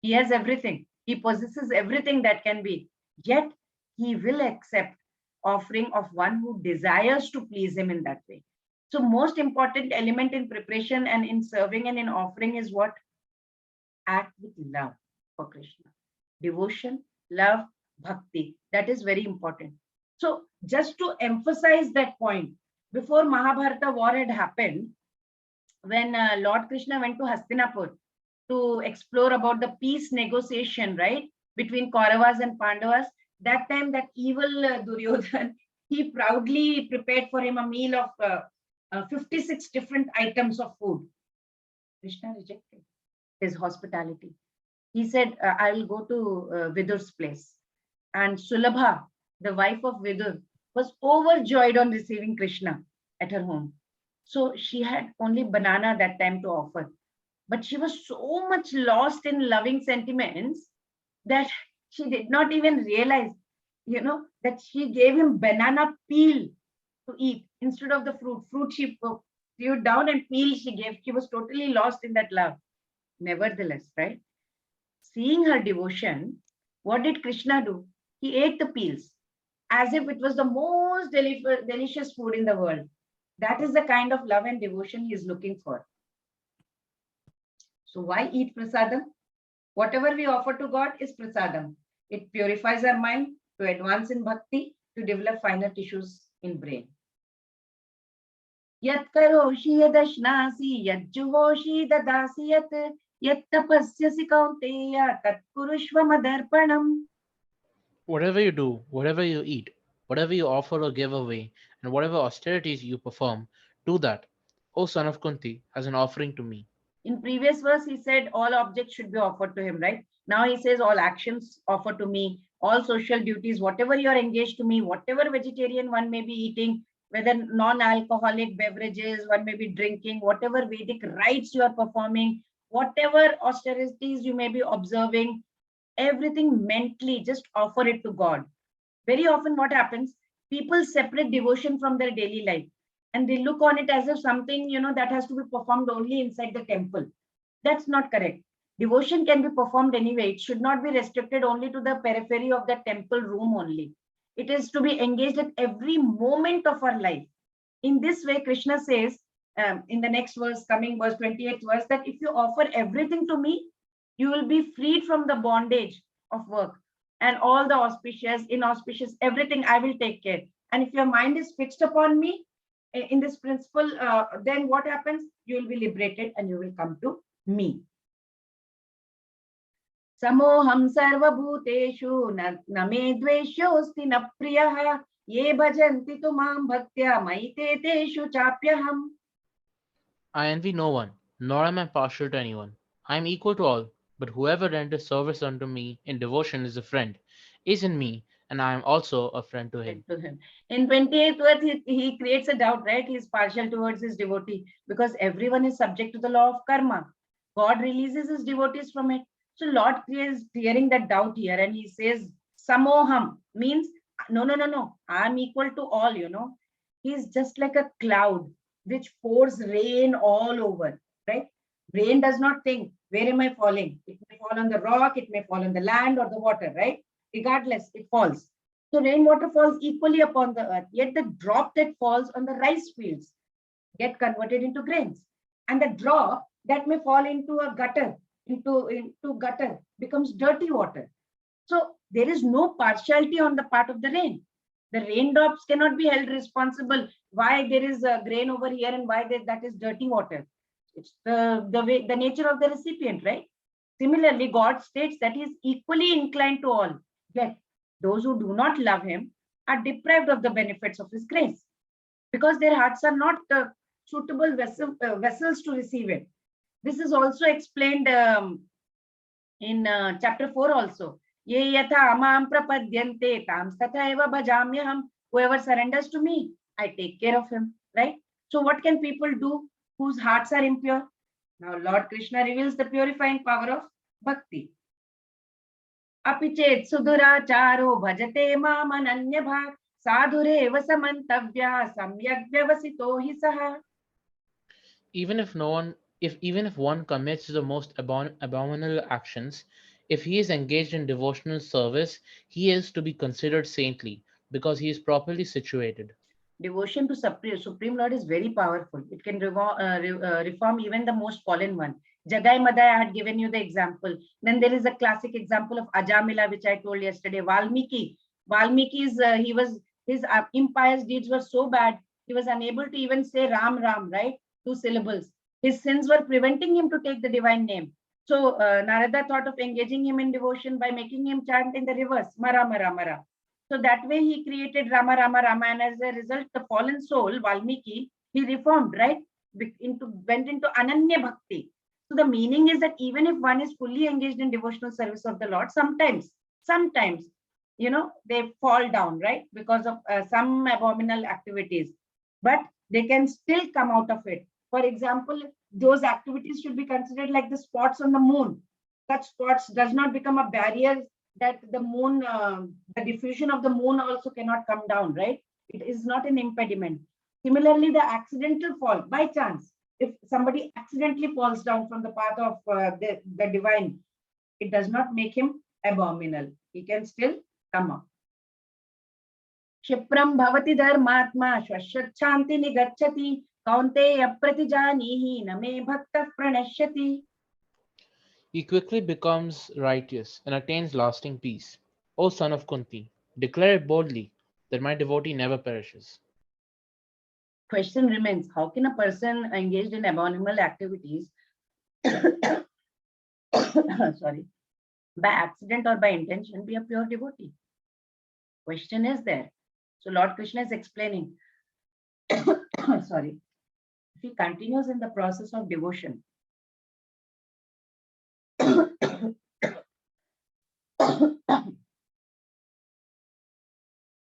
He has everything. He possesses everything that can be. Yet, he will accept offering of one who desires to please him in that way. So most important element in preparation and in serving and in offering is what? Act with love for Krishna. Devotion, love, bhakti. That is very important. So just to emphasize that point, before Mahabharata war had happened, when Lord Krishna went to Hastinapur to explore about the peace negotiation, right, between Kauravas and Pandavas, that time that evil Duryodhan, he proudly prepared for him a meal of 56 different items of food. Krishna rejected his hospitality. He said, I will go to Vidur's place. And Sulabha, the wife of Vidur, was overjoyed on receiving Krishna at her home. So she had only banana that time to offer. But she was so much lost in loving sentiments that she did not even realize, that she gave him banana peel to eat instead of the fruit. Fruit she threw down and peel she gave. She was totally lost in that love. Nevertheless, right? Seeing her devotion, what did Krishna do? He ate the peels as if it was the most delicious food in the world. That is the kind of love and devotion he is looking for. So why eat prasadam? Whatever we offer to God is prasadam. It purifies our mind to advance in bhakti, to develop finer tissues in brain. Yat karoshi yadashnasi yat juhoshi dadasi yat tapasyasi kaunteya tat kurushva madarpanam. Whatever you do, whatever you eat, whatever you offer or give away, and whatever austerities you perform, do that, O son of Kunti, as an offering to me. In previous verse, he said all objects should be offered to him, right? Now he says all actions offered to me, all social duties, whatever you are engaged to me, whatever vegetarian one may be eating, whether non-alcoholic beverages, one may be drinking, whatever Vedic rites you are performing, whatever austerities you may be observing, everything mentally, just offer it to God. Very often what happens, people separate devotion from their daily life and they look on it as if something, that has to be performed only inside the temple. That's not correct. Devotion can be performed anyway. It should not be restricted only to the periphery of the temple room only. It is to be engaged at every moment of our life. In this way, Krishna says, in the next verse, coming verse 28th verse, that if you offer everything to me, you will be freed from the bondage of work and all the auspicious, inauspicious, everything I will take care. And if your mind is fixed upon me in this principle, then what happens? You will be liberated and you will come to me. Samoham sarvabhuteshu na me dveshyosti na priyaha ye bhajanti tu mam bhaktya maite teshu chapyaham. I envy no one, nor am I partial to anyone. I am equal to all, but whoever renders service unto me in devotion is a friend, is in me, and I am also a friend to him. In 28th verse, he creates a doubt, right? He is partial towards his devotee because everyone is subject to the law of karma. God releases his devotees from it. So Lord is clearing that doubt here and he says, Samoham means, no. I'm equal to all, He's just like a cloud which pours rain all over, right? Rain does not think, where am I falling? It may fall on the rock, it may fall on the land or the water, right? Regardless, it falls. So rainwater falls equally upon the earth, yet the drop that falls on the rice fields get converted into grains. And the drop that may fall into a gutter, into gutter becomes dirty water. So there is no partiality on the part of the rain. The raindrops cannot be held responsible why there is a grain over here and why that is dirty water. It's the nature of the recipient, right? Similarly, God states that he is equally inclined to all. Yet those who do not love him are deprived of the benefits of his grace because their hearts are not suitable vessels to receive it. This is also explained in chapter 4 also. Ye yatha amam prapadyante tam tatha eva bhajamyaham. Whoever surrenders to me, I take care of him, right? So what can people do whose hearts are impure? Now Lord Krishna reveals the purifying power of bhakti. Apichet suduracharo bhajate mam ananya bhag sadhureva samantavya samyak vyavasito hi saha. Even if one commits the most abominable actions, if he is engaged in devotional service, he is to be considered saintly because he is properly situated. Devotion to Supreme Lord is very powerful. It can reform even the most fallen one. Jagai Madai, I had given you the example. Then there is a classic example of Ajamila, which I told yesterday. Valmiki. Valmiki's, his impious deeds were so bad, he was unable to even say Ram Ram, right? 2 syllables. His sins were preventing him to take the divine name. So Narada thought of engaging him in devotion by making him chant in the reverse, Mara Mara Mara. So that way he created Rama Rama Rama, and as a result, the fallen soul, Valmiki, he reformed, right? Went into Ananya Bhakti. So the meaning is that even if one is fully engaged in devotional service of the Lord, sometimes, they fall down, right? Because of some abominable activities, but they can still come out of it. For example, those activities should be considered like the spots on the moon. Such spots does not become a barrier that the moon, the diffusion of the moon also cannot come down, right? It is not an impediment. Similarly, the accidental fall by chance, if somebody accidentally falls down from the path of the divine, it does not make him abominable. He can still come up. Shipram bhavati dharmatma shvashanti nigacchati kaunteya pratijanihi name bhakta pranashyati. He quickly becomes righteous and attains lasting peace. O son of Kunti, declare it boldly that my devotee never perishes. Question remains, how can a person engaged in abominable activities sorry, by accident or by intention be a pure devotee? Question is there. So Lord Krishna is explaining. Sorry. If he continues in the process of devotion,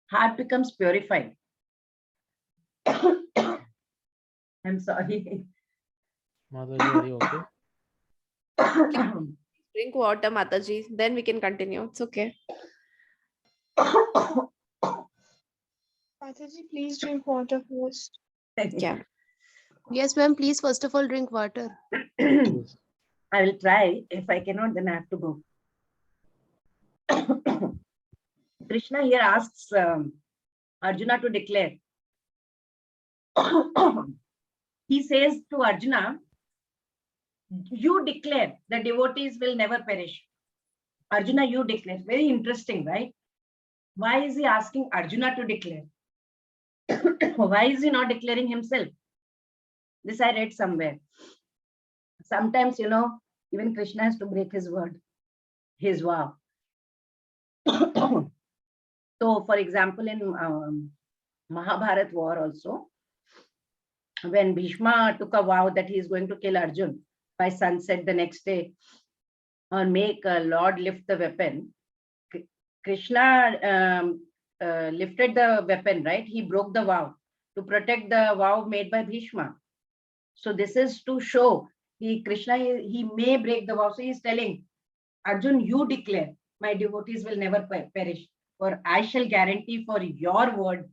heart becomes purified. I'm sorry. Motherji, are you okay? Drink water, Mataji. Then we can continue. It's okay. Mataji, please drink water first. Yeah. Yes, ma'am. Please, first of all, drink water. I will try. If I cannot, then I have to go. Krishna here asks Arjuna to declare. He says to Arjuna, you declare the devotees will never perish. Arjuna, you declare. Very interesting, right? Why is he asking Arjuna to declare? Why is he not declaring himself? This I read somewhere. Sometimes, even Krishna has to break his word, his vow. So, for example, in Mahabharat war also, when Bhishma took a vow that he is going to kill Arjun by sunset the next day, or make Lord lift the weapon, Krishna lifted the weapon, right? He broke the vow to protect the vow made by Bhishma. So this is to show Krishna, he may break the vow. So he's telling Arjun, you declare, my devotees will never perish, for I shall guarantee for your word.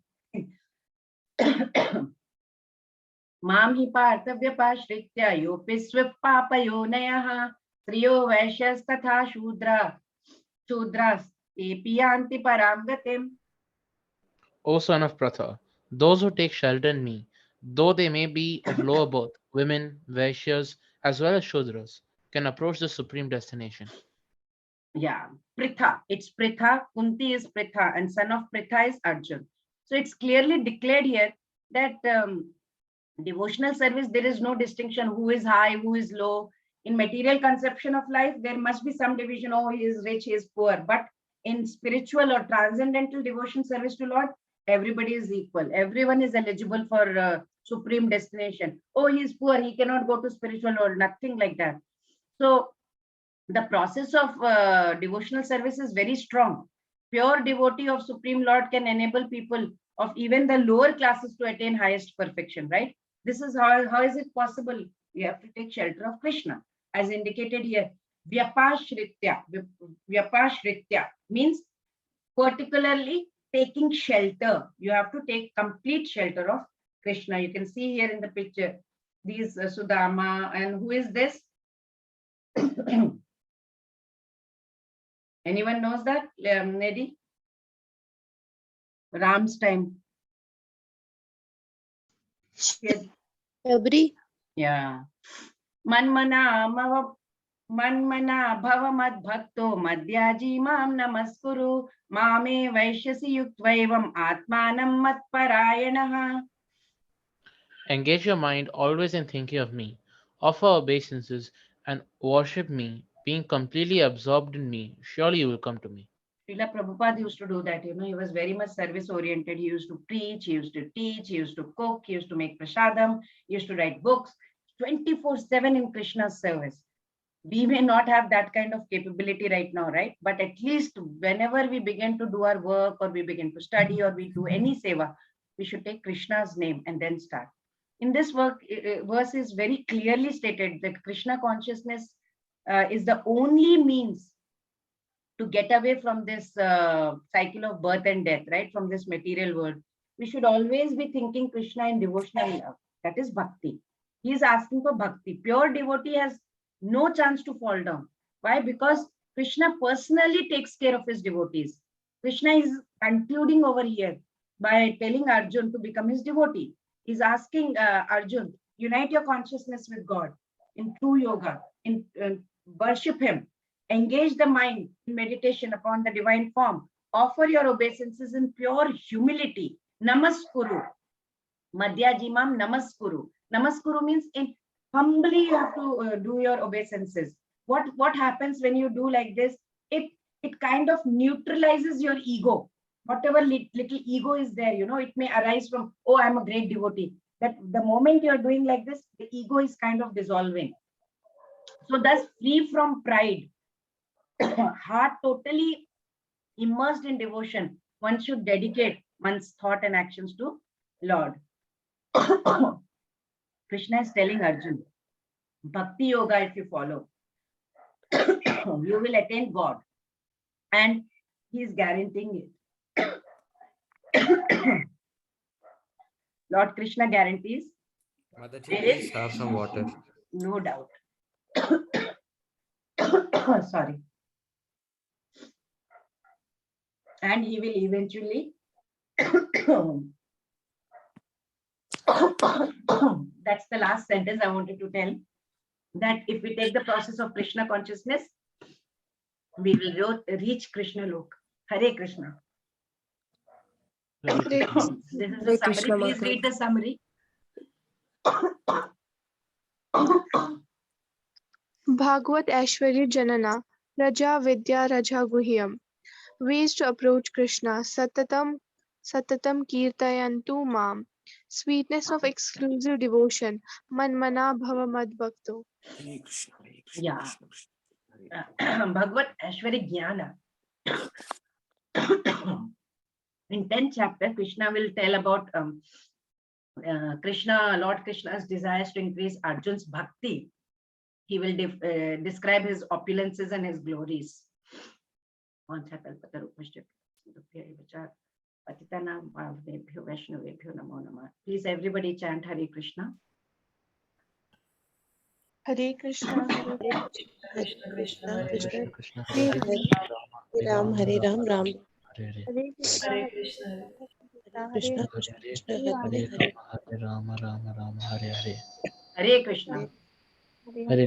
Mam hi parthavyapashritya yopisvipapayonayaha striyo vaishyas tatha shudras tepiyanti paramgatim. O son of Pratha, those who take shelter in me, though they may be of lower birth, women, Vaishyas, as well as Shudras, can approach the supreme destination. Yeah, Pritha. It's Pritha. Kunti is Pritha, and son of Pritha is Arjun. So it's clearly declared here that devotional service, there is no distinction who is high, who is low. In material conception of life, there must be some division. Oh, he is rich, he is poor. But in spiritual or transcendental devotion service to Lord, everybody is equal. Everyone is eligible for supreme destination. Oh, he is poor, he cannot go to spiritual or nothing like that. So the process of devotional service is very strong. Pure devotee of Supreme Lord can enable people of even the lower classes to attain highest perfection, right? This is how is it possible? We have to take shelter of Krishna, as indicated here. Vyapashritya. Vyapashritya means particularly taking shelter. You have to take complete shelter of Krishna. You can see here in the picture, these Sudama, and who is this? Anyone knows that, lady? Ram's time. Sabri? Yeah. Manmana bhava mad bhakto madhyaji mam namaskuru mame vaishyasi yuktvaevam atmanam mat parayanaha. Engage your mind always in thinking of me, offer obeisances, and worship me, being completely absorbed in me. Surely you will come to me. Srila Prabhupada used to do that, he was very much service oriented. He used to preach, he used to teach, he used to cook, he used to make prasadam, he used to write books, 24/7 in Krishna's service. We may not have that kind of capability right now, right? But at least whenever we begin to do our work or we begin to study or we do any seva, we should take Krishna's name and then start. In this verse is very clearly stated that Krishna consciousness is the only means to get away from this cycle of birth and death, right? From this material world. We should always be thinking Krishna in devotional love. That is bhakti. He is asking for bhakti. Pure devotee has no chance to fall down. Why? Because Krishna personally takes care of his devotees. Krishna is concluding over here by telling Arjun to become his devotee. He's asking Arjun, unite your consciousness with God in true yoga, in worship him, engage the mind in meditation upon the divine form, offer your obeisances in pure humility. Namaskuru. Madhyajimam namaskuru. Namaskuru means in humbly you have to do your obeisances. What happens when you do like this? It kind of neutralizes your ego. Whatever little ego is there, it may arise from, oh, I'm a great devotee. That the moment you're doing like this, the ego is kind of dissolving. So thus free from pride, heart totally immersed in devotion, one should dedicate one's thought and actions to Lord. Krishna is telling Arjun, Bhakti Yoga, if you follow, you will attain God. And he is guaranteeing it. Lord Krishna guarantees Mataji, there please is have some water. no doubt. Sorry. And he will eventually that's the last sentence I wanted to tell, that if we take the process of Krishna consciousness, we will reach Krishna Lok. Hare Krishna. Hare Hare Krishna. This is the Hare summary. Krishna, Please Mataji. read the summary. Bhagavat Aishwarya Janana Raja Vidya Raja Guhyam. Ways to approach Krishna. Satatam Kirtayantu Mam. Sweetness of exclusive devotion. Manmana Bhava Mad Bhakto. Hare Krishna, Hare Krishna, Yeah. Krishna Krishna, Hare Bhagavat Aishwarya Jnana. In 10th chapter, Krishna will tell about Lord Krishna's desires to increase Arjun's bhakti. He will describe his opulences and his glories. Please, everybody chant Hare Krishna. Hare Krishna. Hare Krishna Krishna Hare Krishna Krishna, Krishna Hare Hare Hare. Hare Rama, Hare Ram Ram Hare Hare. Hare Krishna. Hare Hare Krishna Krishna. Krishna Hare Krishna Hare Krishna Hare. Hare Hare Hare Rama, Hare Rama, Rama Rama, Hare Hare. Hare Krishna. Hare. Hare